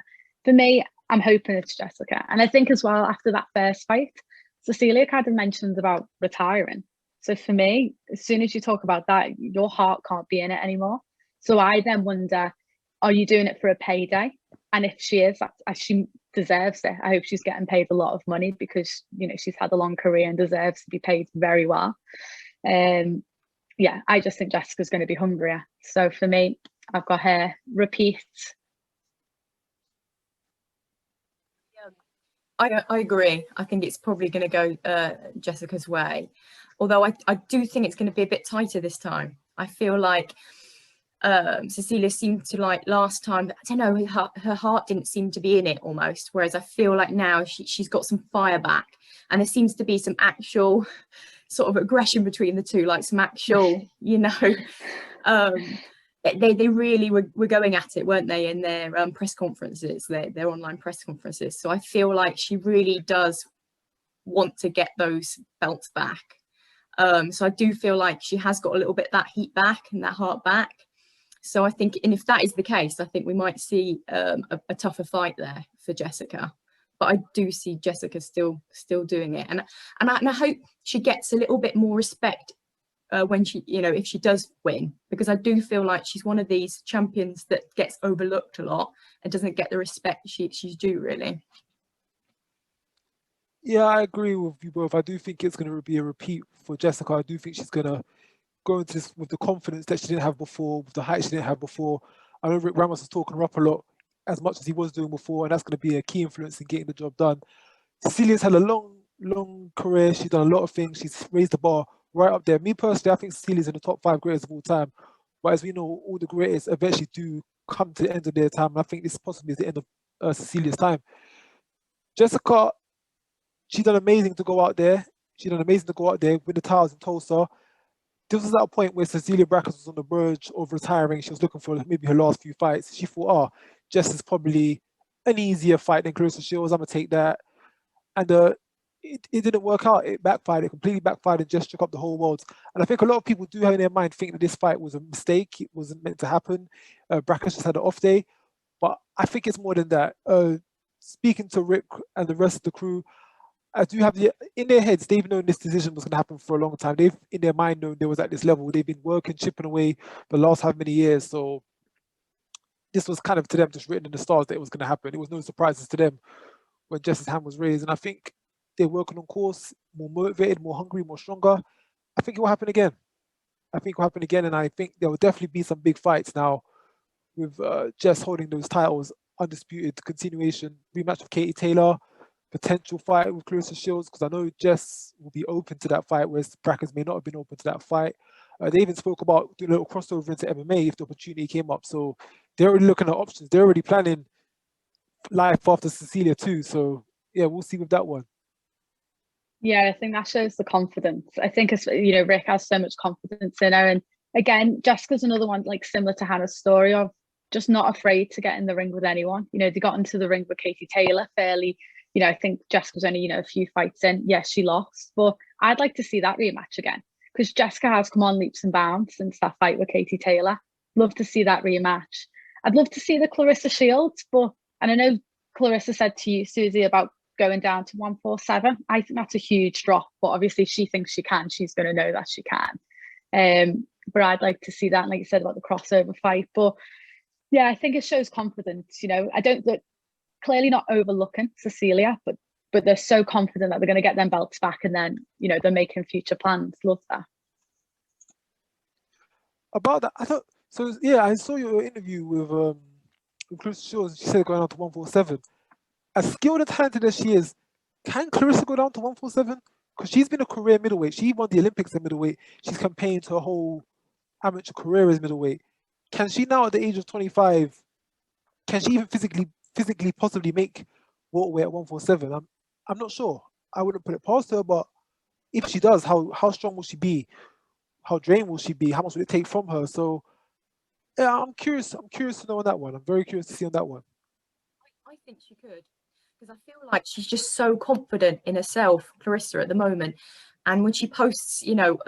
for me, I'm hoping it's Jessica. And I think as well, after that first fight, Cecilia kind of mentioned about retiring. So for me, as soon as you talk about that, your heart can't be in it anymore. So I then wonder, are you doing it for a payday? And if she is, she deserves it. I hope she's getting paid a lot of money, because, you know, she's had a long career and deserves to be paid very well. Yeah, I just think Jessica's going to be hungrier. So for me, I've got her repeat. I agree. I think it's probably going to go Jessica's way. Although I do think it's going to be a bit tighter this time. I feel like Cecilia seemed to, like last time, I don't know, her heart didn't seem to be in it almost. Whereas I feel like now she's got some fire back, and there seems to be some actual sort of aggression between the two, like some actual, you know, they really were going at it, weren't they, in their press conferences, their online press conferences. So I feel like she really does want to get those belts back. So I do feel like she has got a little bit that heat back and that heart back. So I think, and if that is the case, I think we might see a tougher fight there for Jessica. But I do see Jessica still doing it, and I hope she gets a little bit more respect when she, you know, if she does win, because I do feel like she's one of these champions that gets overlooked a lot and doesn't get the respect she's due, really. Yeah, I agree with you both. I do think it's going to be a repeat for Jessica. I do think she's going to go into this with the confidence that she didn't have before, with the height she didn't have before. I know Rick Ramos was talking her up a lot, as much as he was doing before, and that's going to be a key influence in getting the job done. Cecilia's had a long career. She's done a lot of things. She's raised the bar right up there. Me personally, I think Cecilia's in the top 5 greatest of all time. But as we know, all the greatest eventually do come to the end of their time. And I think this possibly is the end of Cecilia's time. Jessica, she's done amazing to go out there. She's done amazing to go out there, win the titles in Tulsa. This was at a point where Cecilia Braekhus was on the verge of retiring. She was looking for maybe her last few fights. She thought, Jess is probably an easier fight than Claressa Shields. I'm going to take that. And it didn't work out. It backfired. It completely backfired and just shook up the whole world. And I think a lot of people do have in their mind think that this fight was a mistake. It wasn't meant to happen. Braekhus just had an off day. But I think it's more than that. Speaking to Rick and the rest of the crew, I do have in their heads, they've known this decision was going to happen for a long time. They've, in their mind, known they was at this level. They've been working, chipping away the last how many years. So this was kind of to them just written in the stars that it was going to happen. It was no surprises to them when Jess's hand was raised. And I think they're working on course, more motivated, more hungry, more stronger. I think it will happen again. And I think there will definitely be some big fights now with Jess holding those titles, undisputed continuation, rematch with Katie Taylor, potential fight with Claressa Shields, because I know Jess will be open to that fight, whereas Braekhus may not have been open to that fight. They even spoke about doing a little crossover into MMA if the opportunity came up. So they're already looking at options. They're already planning life after Cecilia too. So yeah, we'll see with that one. Yeah, I think that shows the confidence. I think it's, you know, Rick has so much confidence in her. And again, Jessica's another one like similar to Hannah's story of just not afraid to get in the ring with anyone. You know, they got into the ring with Katie Taylor fairly, you know, I think Jessica's only, you know, a few fights in. Yes, she lost, but I'd like to see that rematch again because Jessica has come on leaps and bounds since that fight with Katie Taylor. Love to see that rematch. I'd love to see the Claressa Shields, but, and I know Claressa said to you, Suzy, about going down to 147. I think that's a huge drop, but obviously she thinks she can. She's going to know that she can. But I'd like to see that, like you said about the crossover fight. But yeah, I think it shows confidence. You know, I don't look clearly not overlooking Cecilia, but they're so confident that they're going to get them belts back, and then you know they're making future plans. Love that. About that, I thought so. Yeah, I saw your interview with Claressa Shields. She said going on to 147. As skilled and talented as she is, can Claressa go down to 147? Because she's been a career middleweight. She won the Olympics at middleweight. She's campaigned her whole amateur career as middleweight. Can she now, at the age of 25, can she even physically possibly make welterweight at 147? I'm not sure. I wouldn't put it past her, but if she does, how strong will she be? How drained will she be? How much will it take from her? So yeah, I'm curious. I'm curious to know on that one. I'm very curious to see on that one. I think she could, because I feel like she's just so confident in herself, Claressa, at the moment. And when she posts, you know,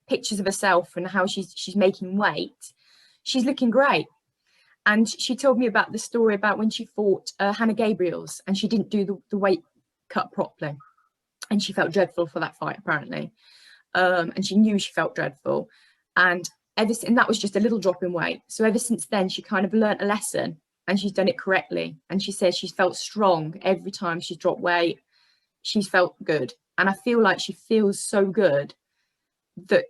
pictures of herself and how she's making weight, she's looking great. And she told me about the story about when she fought Hannah Gabriels and she didn't do the weight cut properly. And she felt dreadful for that fight, apparently. And she knew she felt dreadful. And that was just a little drop in weight. So ever since then, she kind of learnt a lesson and she's done it correctly. And she says she's felt strong every time she's dropped weight. She's felt good. And I feel like she feels so good that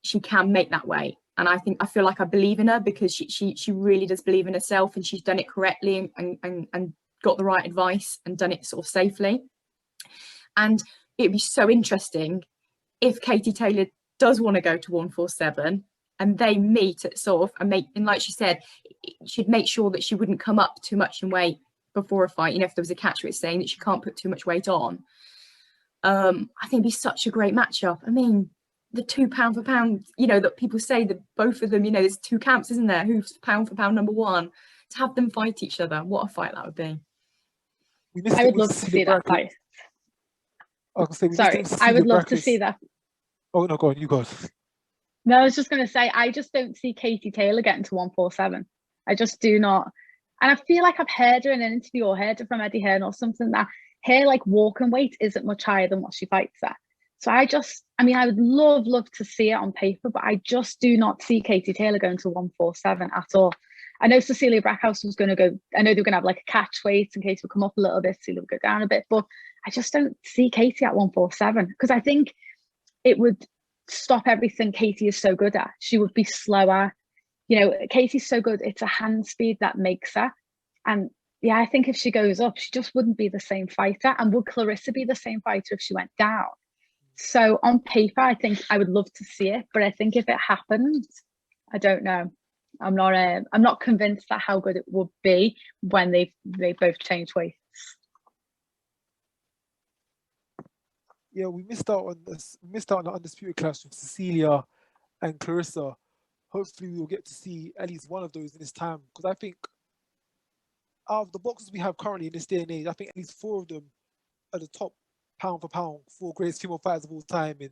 she can make that weight. And I feel like I believe in her because she really does believe in herself, and she's done it correctly and got the right advice and done it sort of safely. And it'd be so interesting if Katie Taylor does want to go to 147 and they meet at sort of and like she said, she'd make sure that she wouldn't come up too much in weight before a fight. You know, if there was a catch with saying that she can't put too much weight on. I think it'd be such a great matchup. I mean, the 2 pound for pound, you know, that people say that both of them, you know, there's two camps, isn't there? Who's pound for pound number one? To have them fight each other, what a fight that would be. I would love to see that fight. Sorry, I would love to see that. Oh no, go on, you go. No, I was just going to say, I just don't see Katie Taylor getting to 147. I just do not. And I feel like I've heard her in an interview or heard it from Eddie Hearn or something that her like walking weight isn't much higher than what she fights at. So I would love to see it on paper, but I just do not see Katie Taylor going to 147 at all. I know Cecilia Braekhus was going to go, I know they were going to have like a catch weight in case we come up a little bit, Cecilia would go down a bit, but I just don't see Katie at 147 because I think it would stop everything Katie is so good at. She would be slower. You know, Katie's so good, it's a hand speed that makes her. And yeah, I think if she goes up, she just wouldn't be the same fighter. And would Claressa be the same fighter if she went down? So on paper, I think I would love to see it, but I think if it happens, I don't know. I'm not convinced that how good it would be when they both change weights. Yeah, we missed out on the Undisputed clash with Cecilia and Claressa. Hopefully, we'll get to see at least one of those in this time, because I think out of the boxers we have currently in this day and age, I think at least 4 of them are the top pound for pound 4 greatest female fighters of all time in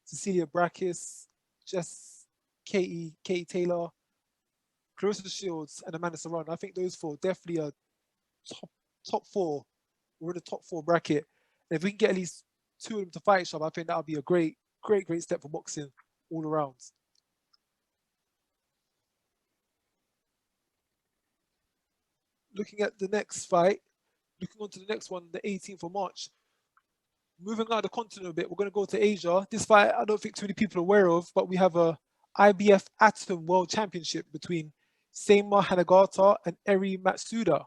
Cecilia Braekhus, Katie Taylor, Claressa Shields, and Amanda Serrano. I think those 4 definitely are top 4. We're in the top 4 bracket. And if we can get at least 2 of them to fight each other, I think that would be a great step for boxing all around. Looking at the next fight, looking on to the next one, the 18th of March. Moving out of the continent a bit, we're going to go to Asia. This fight, I don't think too many people are aware of, but we have a IBF Atom World Championship between Seima Hanagata and Eri Matsuda.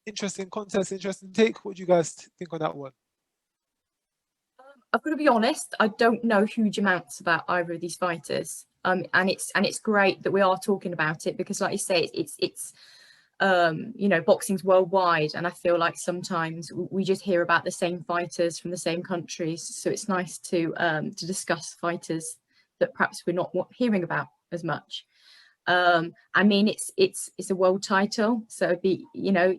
Interesting contest, interesting take. What do you guys think on that one? I've got to be honest, I don't know huge amounts about either of these fighters. And it's great that we are talking about it because, like you say, it's you know, boxing's worldwide, and I feel like sometimes we just hear about the same fighters from the same countries. So it's nice to discuss fighters that perhaps we're not hearing about as much. I mean, it's a world title, so it'd be, you know,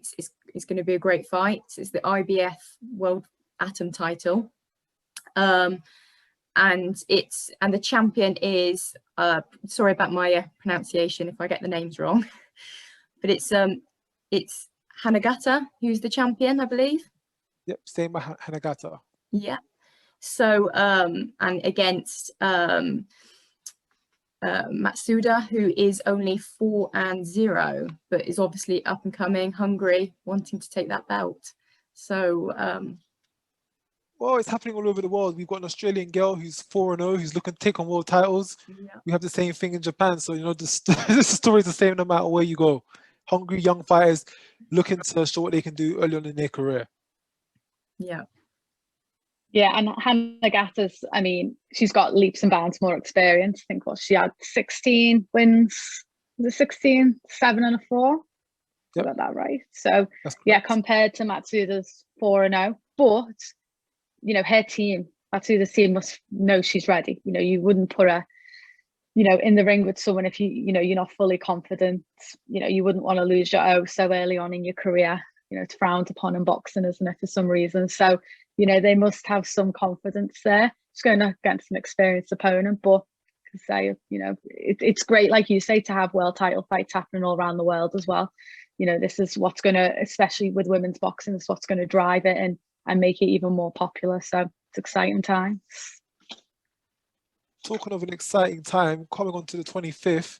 it's going to be a great fight. It's the IBF World Atom title, and the champion is sorry about my pronunciation if I get the names wrong, but it's Hanagata who's the champion, I believe. Yep, same with Hanagata. Yeah. So and against Matsuda, who is only 4-0, but is obviously up and coming, hungry, wanting to take that belt. So well, it's happening all over the world. We've got an Australian girl who's 4-0, who's looking to take on world titles. yeah. We have the same thing in Japan. So, you know, the story's the same no matter where you go. Hungry young fighters looking to show what they can do early on in their career. Yeah. Yeah, and Hanagata's, I mean, she's got leaps and bounds more experience. I think she had 16 wins, was it 16, 7 and a 4? Yep. Got that right. So yeah, compared to Matsuda's 4-0, but you know, her team, Matsuda's team must know she's ready. You know, you wouldn't put her, you know, in the ring with someone if you know, you're not fully confident. You know, you wouldn't want to lose your O so early on in your career. You know, it's frowned upon in boxing, isn't it, for some reason? So, you know, they must have some confidence there. It's going against an experienced opponent, but to say, you know, it's great, like you say, to have world title fights happening all around the world as well. You know, this is what's going to, especially with women's boxing, is what's going to drive it and make it even more popular. So it's exciting times. Talking of an exciting time, coming on to the 25th.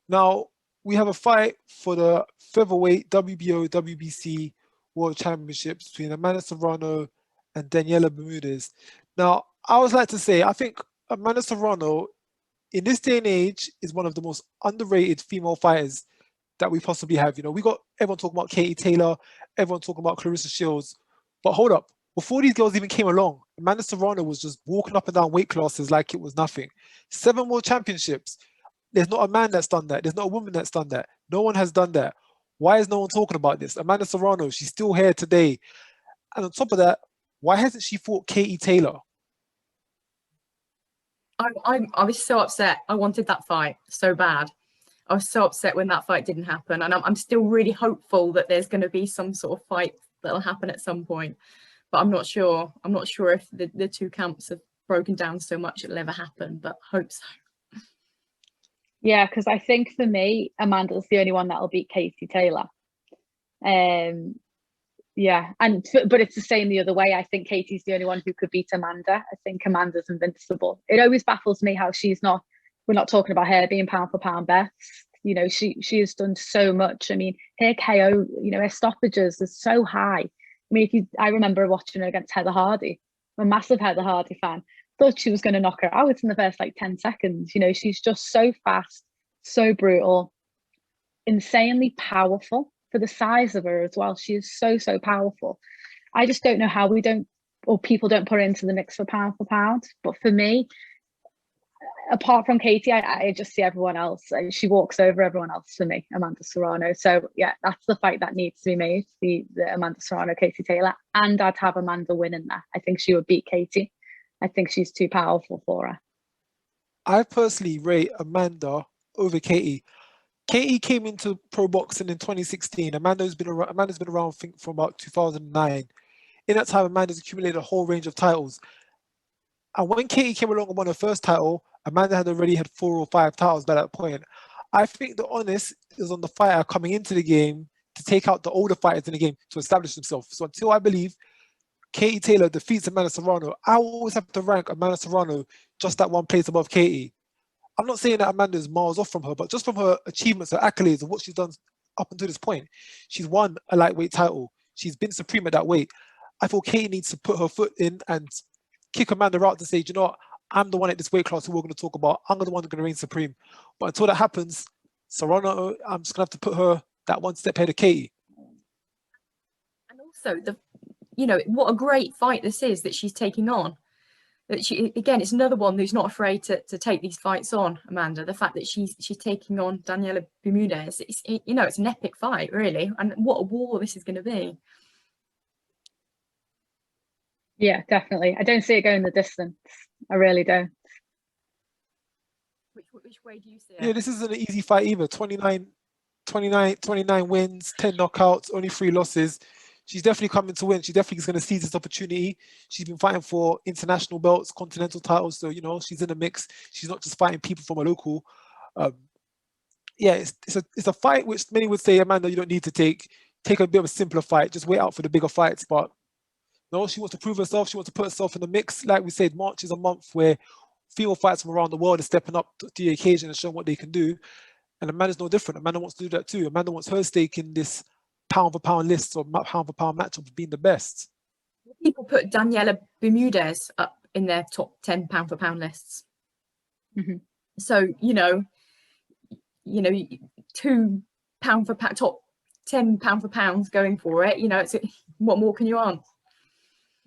Now, we have a fight for the featherweight WBO, WBC World Championships between Amanda Serrano and Danielle Bermudez. Now, I always like to say, I think Amanda Serrano, in this day and age, is one of the most underrated female fighters that we possibly have. You know, we got everyone talking about Katie Taylor, everyone talking about Claressa Shields. But hold up, before these girls even came along, Amanda Serrano was just walking up and down weight classes like it was nothing. 7 world championships. There's not a man that's done that. There's not a woman that's done that. No one has done that. Why is no one talking about this? Amanda Serrano, she's still here today. And on top of that, why hasn't she fought Katie Taylor? I was so upset. I wanted that fight so bad. I was so upset when that fight didn't happen. And I'm still really hopeful that there's going to be some sort of fight that'll happen at some point. But I'm not sure. I'm not sure if the two camps have broken down so much it'll ever happen, but hope so. Yeah, because I think for me, Amanda's the only one that'll beat Katie Taylor. Yeah, but it's the same the other way. I think Katie's the only one who could beat Amanda. I think Amanda's invincible. It always baffles me how we're not talking about her being pound for pound best. You know, she has done so much. I mean, her KO, you know, her stoppages are so high. I mean, I remember watching her against Heather Hardy. I'm a massive Heather Hardy fan. Thought she was going to knock her out in the first like 10 seconds. You know, she's just so fast, so brutal, insanely powerful for the size of her as well. She is so powerful. I just don't know how people don't put her into the mix for pound. But for me, apart from Katie, I just see everyone else. She walks over everyone else for me, Amanda Serrano. So yeah, that's the fight that needs to be made, the Amanda Serrano, Katie Taylor. And I'd have Amanda win in there. I think she would beat Katie. I think she's too powerful for her. I personally rate Amanda over Katie. Katie came into pro boxing in 2016. Amanda's been around, I think, from about 2009. In that time, Amanda's accumulated a whole range of titles. And when Katie came along and won her first title, Amanda had already had 4 or 5 titles by that point. I think the onus is on the fighter coming into the game to take out the older fighters in the game to establish themselves. So until I believe Katie Taylor defeats Amanda Serrano, I always have to rank Amanda Serrano just that one place above Katie. I'm not saying that Amanda is miles off from her, but just from her achievements, her accolades, and what she's done up until this point, she's won a lightweight title. She's been supreme at that weight. I thought Katie needs to put her foot in and kick Amanda out to say, you know what, I'm the one at this weight class who we're going to talk about. I'm the one who's going to reign supreme. But until that happens, Serrano, I'm just going to have to put her that one step ahead of Katie. And also, what a great fight this is that she's taking on. that she, again, it's another one who's not afraid to take these fights on, Amanda. The fact that she's taking on Daniela Bermudez, it's an epic fight, really, and what a war this is going to be. Yeah, definitely. I don't see it going the distance. I really don't. Which way do you see it? Yeah, this isn't an easy fight either. 29 wins, 10 knockouts, only 3 losses. She's definitely coming to win. She definitely is going to seize this opportunity. She's been fighting for international belts, continental titles, so she's in the mix. She's not just fighting people from a local. Yeah, it's a fight which many would say, Amanda, you don't need to take a bit of a simpler fight. Just wait out for the bigger fights. But no, she wants to prove herself. She wants to put herself in the mix. Like we said, March is a month where female fighters from around the world are stepping up to the occasion and showing what they can do. And Amanda's no different. Amanda wants to do that too. Amanda wants her stake in this pound-for-pound list or pound-for-pound matchup of being the best. People put Daniela Bermudez up in their top 10 pound-for-pound lists. Mm-hmm. So, 2 pound-for-pound, top 10 pound-for-pounds going for it. What more can you want?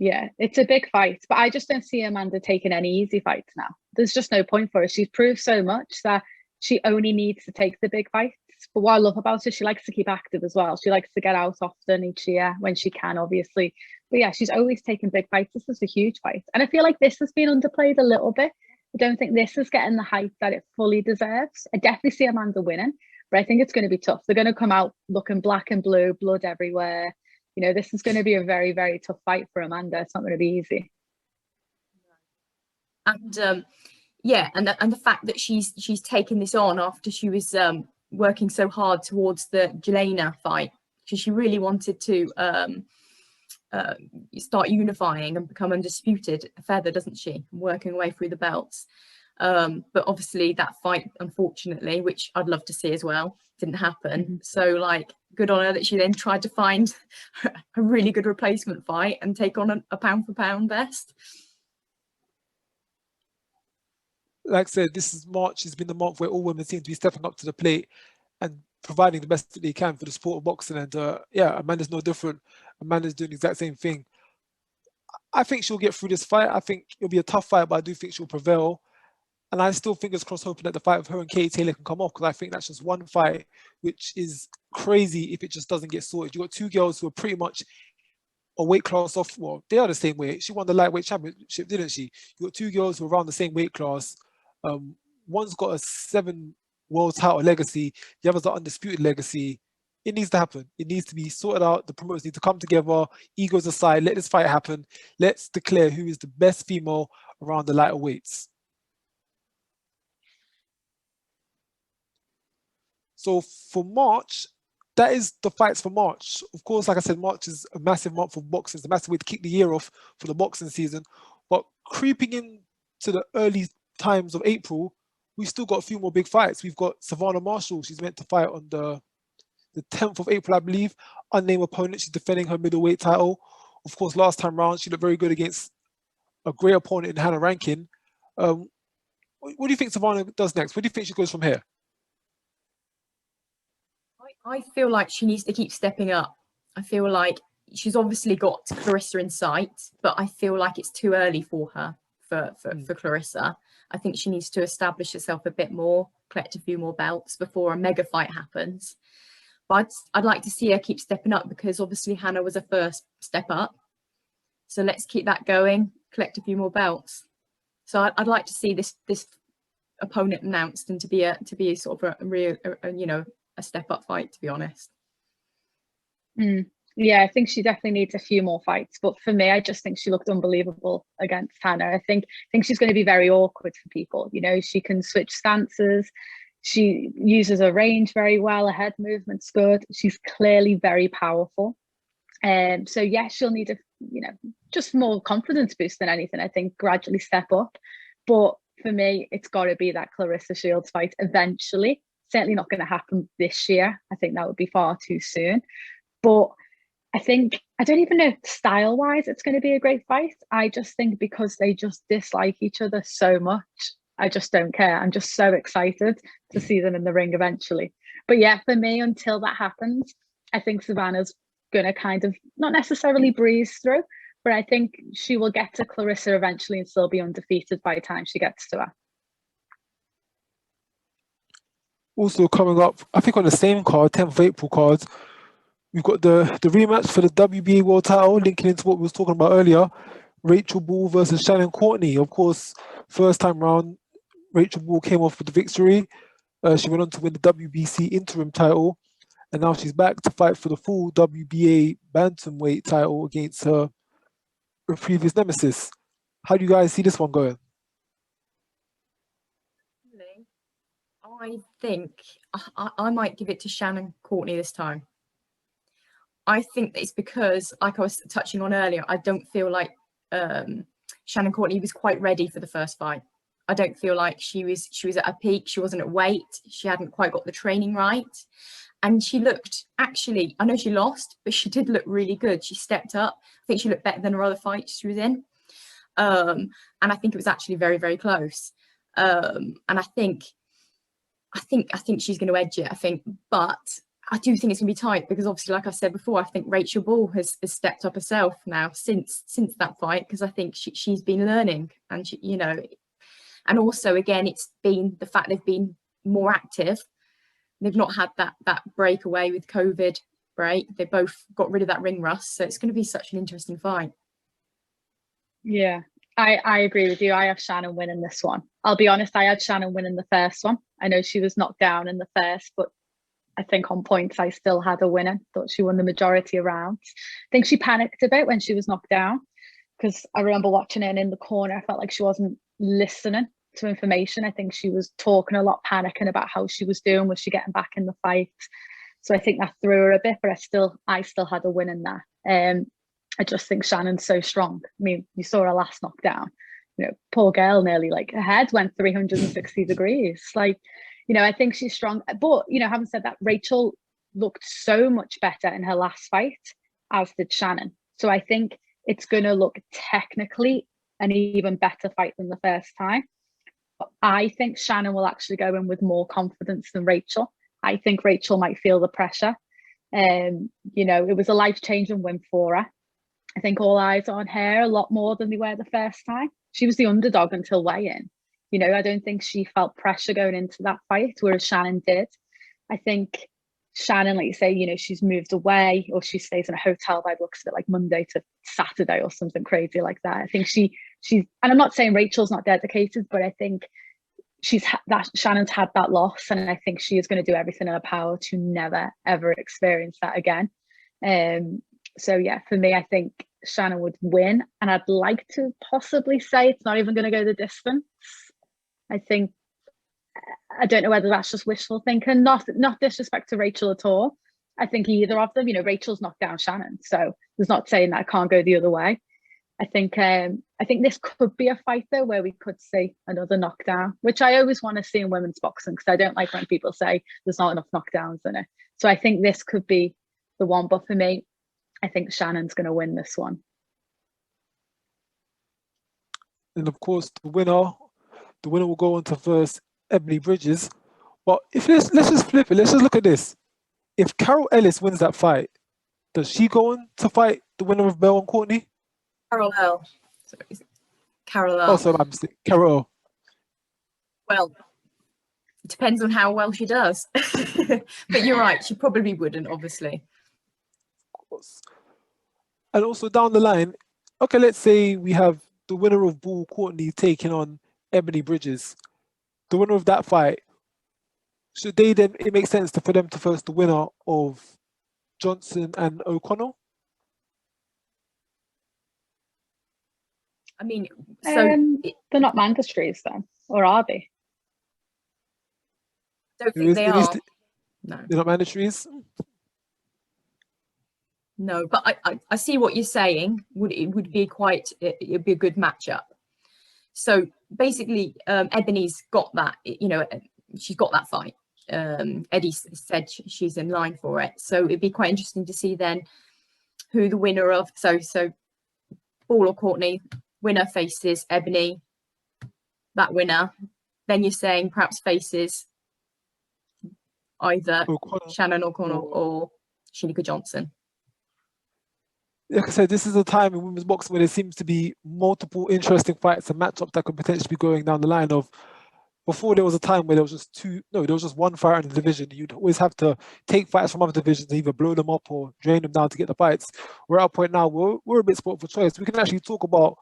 Yeah, it's a big fight, but I just don't see Amanda taking any easy fights now. There's just no point for her. She's proved so much that she only needs to take the big fights. But what I love about her, she likes to keep active as well. She likes to get out often each year when she can, obviously. But yeah, she's always taking big fights. This is a huge fight. And I feel like this has been underplayed a little bit. I don't think this is getting the hype that it fully deserves. I definitely see Amanda winning, but I think it's going to be tough. They're going to come out looking black and blue, blood everywhere. This is going to be a very, very tough fight for Amanda. It's not going to be easy. And and the fact that she's taken this on after she was working so hard towards the Jelena fight, because she really wanted to start unifying and become undisputed feather, doesn't she? Working away through the belts. But obviously that fight, unfortunately, which I'd love to see as well, didn't happen. Mm-hmm. So good on her that she then tried to find a really good replacement fight and take on a pound for pound best. Like I said, March has been the month where all women seem to be stepping up to the plate and providing the best that they can for the sport of boxing. And Amanda's no different. Amanda's doing the exact same thing. I think she'll get through this fight. I think it'll be a tough fight, but I do think she'll prevail. And I still fingers crossed hoping that the fight of her and Katie Taylor can come off, because I think that's just one fight which is crazy if it just doesn't get sorted. You've got 2 girls who are pretty much a weight class off. Well, they are the same weight. She won the lightweight championship, didn't she? You've got 2 girls who are around the same weight class. One's got a 7 world title legacy. The other's an undisputed legacy. It needs to happen. It needs to be sorted out. The promoters need to come together, egos aside, let this fight happen. Let's declare who is the best female around the lighter weights. So for March, that is the fights for March. Of course, like I said, March is a massive month for boxing. It's a massive way to kick the year off for the boxing season. But creeping into the early times of April, we've still got a few more big fights. We've got Savannah Marshall. She's meant to fight on the 10th of April, I believe. Unnamed opponent. She's defending her middleweight title. Of course, last time round, she looked very good against a great opponent in Hannah Rankin. What do you think Savannah does next? Where do you think she goes from here? I feel like she needs to keep stepping up. I feel like she's obviously got Claressa in sight, but I feel like it's too early for her, for Claressa. I think she needs to establish herself a bit more, collect a few more belts before a mega fight happens. But I'd like to see her keep stepping up, because obviously Hannah was a first step up. So let's keep that going, collect a few more belts. So I'd like to see this opponent announced and to be a sort of a real, a step up fight, to be honest. Yeah, I think she definitely needs a few more fights. But for me, I just think she looked unbelievable against Hannah. I think she's going to be very awkward for people. She can switch stances. She uses her range very well. Her head movement's good. She's clearly very powerful. So yeah, she'll need just more confidence boost than anything. I think gradually step up. But for me, it's got to be that Claressa Shields fight eventually. Certainly not going to happen this year. I think that would be far too soon. But I don't even know style-wise it's going to be a great fight. I just think because they just dislike each other so much, I just don't care. I'm just so excited to see them in the ring eventually. But yeah, for me, until that happens, I think Savannah's going to kind of not necessarily breeze through, But I think she will get to Claressa eventually and still be undefeated by the time she gets to her. Also coming up, I think on the same card, 10th of April cards, we've got the rematch for the WBA World title, linking into what we was talking about earlier. Rachel Ball versus Shannon Courtney. Of course, first time round, Rachel Ball came off with the victory. She went on to win the WBC interim title, and now she's back to fight for the full WBA Bantamweight title against her previous nemesis. How do you guys see this one going? I think I might give it to Shannon Courtney this time. I think it's because, like I was touching on earlier, I don't feel like Shannon Courtney was quite ready for the first fight. I don't feel like she was at her peak. She wasn't at weight. She hadn't quite got the training right. And she looked, actually, I know she lost, but she did look really good. She stepped up. I think she looked better than her other fights she was in. And I think it was actually very, very close. And I think she's going to edge it, I think. But I do think it's going to be tight because obviously, like I said before, I think Rachel Ball has stepped up herself now since that fight, because I think she's been learning, and she, you know, and also again, it's been the fact they've been more active. They've not had that breakaway with COVID break. They both got rid of that ring rust, so it's going to be such an interesting fight. Yeah, I agree with you. I have Shannon winning this one. I'll be honest, I had Shannon winning the first one. I know she was knocked down in the first, but I think on points I still had her winning. Thought she won the majority of rounds. I think she panicked a bit when she was knocked down, because I remember watching it and in the corner, I felt like she wasn't listening to information. I think she was talking a lot, panicking about how she was doing. Was she getting back in the fight? So I think that threw her a bit, but I still had a win in there. I just think Shannon's so strong. I mean, you saw her last knockdown. You know, poor girl, nearly like her head went 360 degrees. Like, you know, I think she's strong. But, you know, having said that, Rachel looked so much better in her last fight, as did Shannon. So I think it's going to look technically an even better fight than the first time. But I think Shannon will actually go in with more confidence than Rachel. I think Rachel might feel the pressure. You know, it was a life-changing win for her. I think all eyes are on her a lot more than they were the first time. She was the underdog until weigh-in. You know, I don't think she felt pressure going into that fight, whereas Shannon did. I think Shannon, like you say, you know, she's moved away, or she stays in a hotel by the looks of it, like Monday to Saturday or something crazy like that. I think she's, and I'm not saying Rachel's not dedicated, but I think Shannon's had that loss, and I think she is going to do everything in her power to never ever experience that again. So yeah, for me, I think Shannon would win, and I'd like to possibly say it's not even going to go the distance. I don't know whether that's just wishful thinking. Not disrespect to Rachel at all. I think either of them, you know, Rachel's knocked down Shannon, so there's not saying that I can't go the other way. I think this could be a fight though where we could see another knockdown, which I always want to see in women's boxing, because I don't like when people say there's not enough knockdowns in it. So I think this could be the one, but for me, I think Shannon's going to win this one. And of course, the winner will go on to verse Ebanie Bridges. But if let's just flip it. Let's just look at this. If Carol Ellis wins that fight, does she go on to fight the winner of Bell and Courtney? Carol Earl. Sorry. Carol Earl. Oh, sorry, my mistake. Carol Earl. Well, it depends on how well she does. But you're right, she probably wouldn't, obviously. Of course. And also down the line, okay, let's say we have the winner of Ball Courtney taking on Ebanie Bridges. The winner of that fight, should they then, it makes sense for them to first the winner of Johnson and O'Connell? I mean, so they're not mandatories then, or are they? I don't think they are. No, they're not mandatories. No, but I see what you're saying. It'd be a good matchup. So basically, Ebanie's got that. You know, she's got that fight. Eddie said she's in line for it. So it'd be quite interesting to see then who the winner of so Ball or Courtney. Winner faces Ebanie, that winner. Then you're saying perhaps faces either Shannon O'Connell or Cherneka Johnson. like I said, this is a time in women's boxing where there seems to be multiple interesting fights and matchups that could potentially be going down the line of. Before there was a time where there was just there was just one fighter in the division. You'd always have to take fights from other divisions, either blow them up or drain them down to get the fights. We're at a point now where we're a bit spoiled for choice. We can actually talk about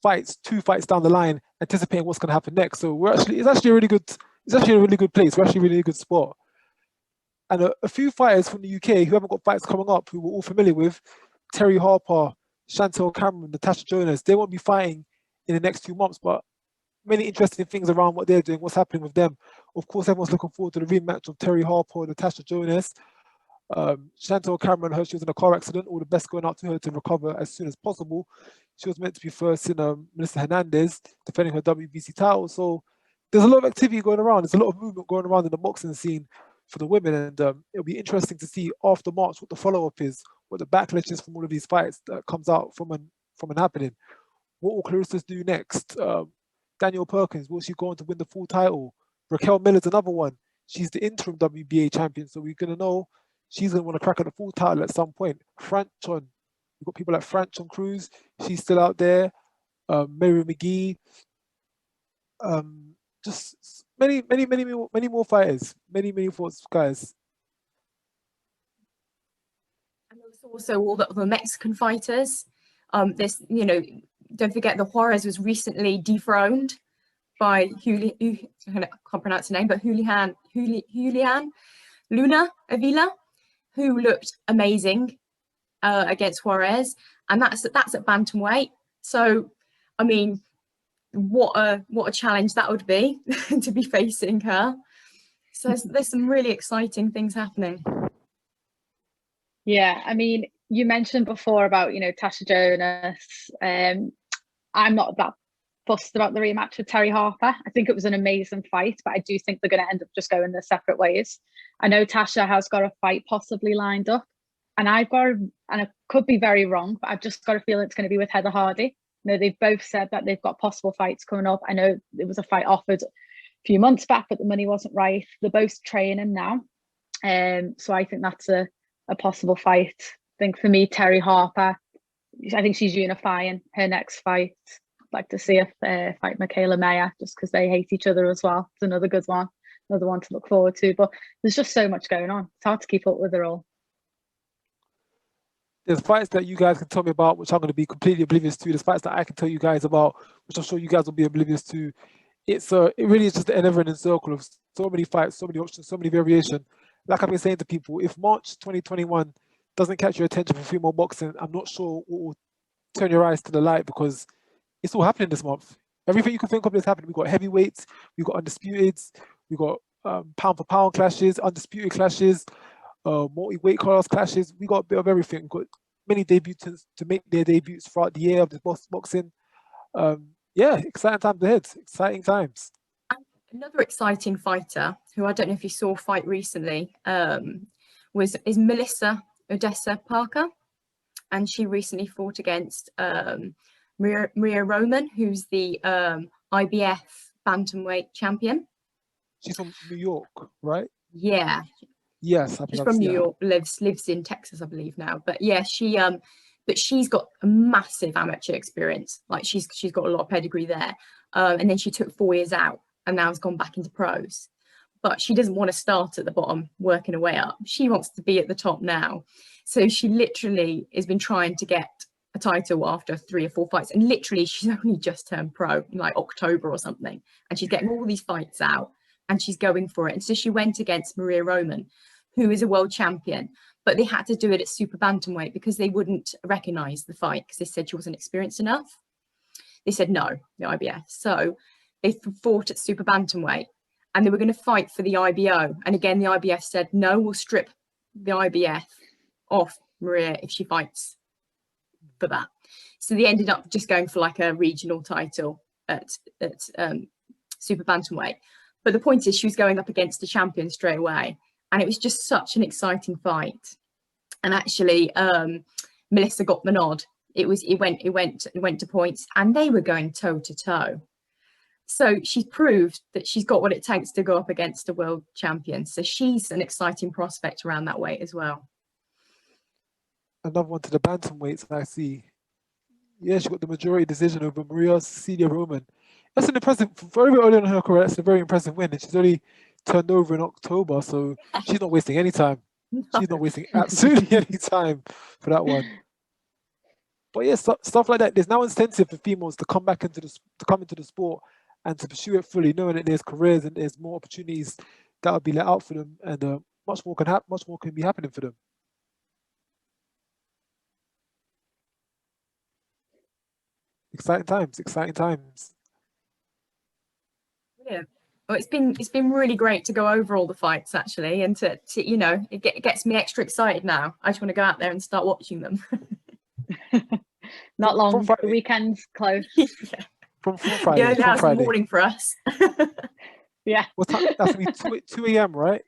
fights, 2 fights down the line, anticipating what's going to happen next. So it's actually a really good place. We're actually a really good spot. And a few fighters from the UK who haven't got fights coming up, who we're all familiar with, Terry Harper, Chantel Cameron, Natasha Jonas, they won't be fighting in the next 2 months, but many interesting things around what they're doing, what's happening with them. Of course, everyone's looking forward to the rematch of Terry Harper, Natasha Jonas. Chantel Cameron, she was in a car accident. All the best going out to her to recover as soon as possible. She was meant to be first in Melissa Hernandez defending her WBC title. So there's a lot of activity going around. There's a lot of movement going around in the boxing scene for the women, and it'll be interesting to see after March what the follow-up is, what the backlash is from all of these fights that comes out from an happening. What will Claressa do next? Danielle Perkins, will she go on to win the full title? Raquel Miller's another one. She's the interim WBA champion, so we're going to know she's going to want to crack at the full title at some point. Franchon, we've got people like Franchon Cruz, she's still out there. Mary McGee, just many more fighters, many guys. And there's also all the Mexican fighters. This, don't forget the Juarez was recently dethroned by I can't pronounce the name, but Julian Luna Avila, who looked amazing against Juarez, and that's at bantamweight. So, I mean, what a challenge that would be to be facing her. So there's some really exciting things happening. Yeah, I mean, you mentioned before about Tasha Jonas. I'm not that fussed about the rematch with Terry Harper. I think it was an amazing fight, but I do think they're going to end up just going their separate ways. I know Tasha has got a fight possibly lined up, and I could be very wrong, but I've just got a feeling it's going to be with Heather Hardy. They've both said that they've got possible fights coming up. I know there was a fight offered a few months back, but the money wasn't right. They're both training now, so I think that's a possible fight. I think for me, Terry Harper, I think she's unifying her next fight. I'd like to see her fight Michaela Mayer, just because they hate each other as well. It's another good one, another one to look forward to. But there's just so much going on. It's hard to keep up with it all. There's fights that you guys can tell me about, which I'm going to be completely oblivious to. There's fights that I can tell you guys about, which I'm sure you guys will be oblivious to. It really is just an never-ending circle of so many fights, so many options, so many variation. Like I've been saying to people, if March 2021 doesn't catch your attention for female boxing, I'm not sure what will turn your eyes to the light, because it's all happening this month. Everything you can think of is happening. We've got heavyweights, we've got Undisputed, we've got pound for pound clashes, Undisputed clashes, multi-weight class clashes. We got a bit of everything. We've got many debutants to make their debuts throughout the year of this boxing. Yeah, exciting times ahead. Exciting times. Another exciting fighter who I don't know if you saw fight recently is Melissa Odessa Parker, and she recently fought against Maria Roman, who's the IBF bantamweight champion. She's from New York, right? Yeah. Yes, she's from New York. Lives in Texas, I believe now. But yeah, she's got a massive amateur experience. Like she's got a lot of pedigree there. And then she took 4 years out and now has gone back into pros. But she doesn't want to start at the bottom, working her way up. She wants to be at the top now. So she literally has been trying to get a title after 3 or 4 fights. And literally, she's only just turned pro in like October or something. And she's getting all these fights out and she's going for it. And so she went against Maria Roman, who is a world champion. But they had to do it at super bantamweight because they wouldn't recognize the fight because they said she wasn't experienced enough. They said no IBF. So they fought at super bantamweight. And they were going to fight for the IBO. And again, the IBF said, no, we'll strip the IBF off Maria if she fights for that. So they ended up just going for like a regional title at super bantamweight. But the point is she was going up against a champion straight away. And it was just such an exciting fight. And actually, Melissa got the nod. It went to points and they were going toe to toe. So she's proved that she's got what it takes to go up against a world champion. So she's an exciting prospect around that weight as well. another one to the bantamweights. I see. Yeah, she got the majority decision over Maria Cecilia Roman. That's an impressive, very early on in her career. That's a very impressive win, and she's only turned over in October, so she's not wasting any time. She's not wasting absolutely any time for that one. But yeah, stuff like that. There's now incentive for females to come back into the sport and to pursue it fully, knowing that there's careers and there's more opportunities that will be let out for them, and much more can be happening for them. Exciting times. Yeah. Well, it's been really great to go over all the fights actually, and to you know, it gets me extra excited now. I just want to go out there and start watching them. Not long. Friday. The weekend's close. Yeah. From Friday. Yeah, From now it's the Friday. morning for us. Yeah. What time? That's gonna be 2 a.m. right?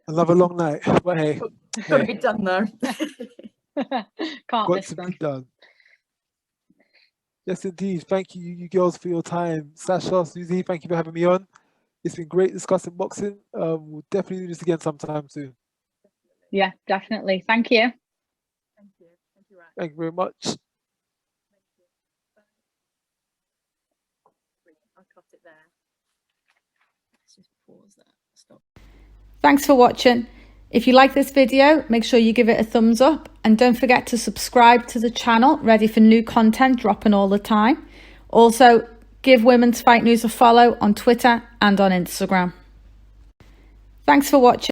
Another long night. But hey, Got to be done though. Can't got miss to them. be done. Yes, indeed. Thank you girls, for your time. Sasha, Suzy, thank you for having me on. It's been great discussing boxing. We'll definitely do this again sometime soon. Yeah, definitely. Thank you. Thank you. Thank you, Rat. Thank you very much. Thank you. I'll cut it there. Let's just pause that. Stop. Thanks for watching. If you like this video, make sure you give it a thumbs up and don't forget to subscribe to the channel, ready for new content dropping all the time. Also, give Women's Fight News a follow on Twitter and on Instagram. Thanks for watching.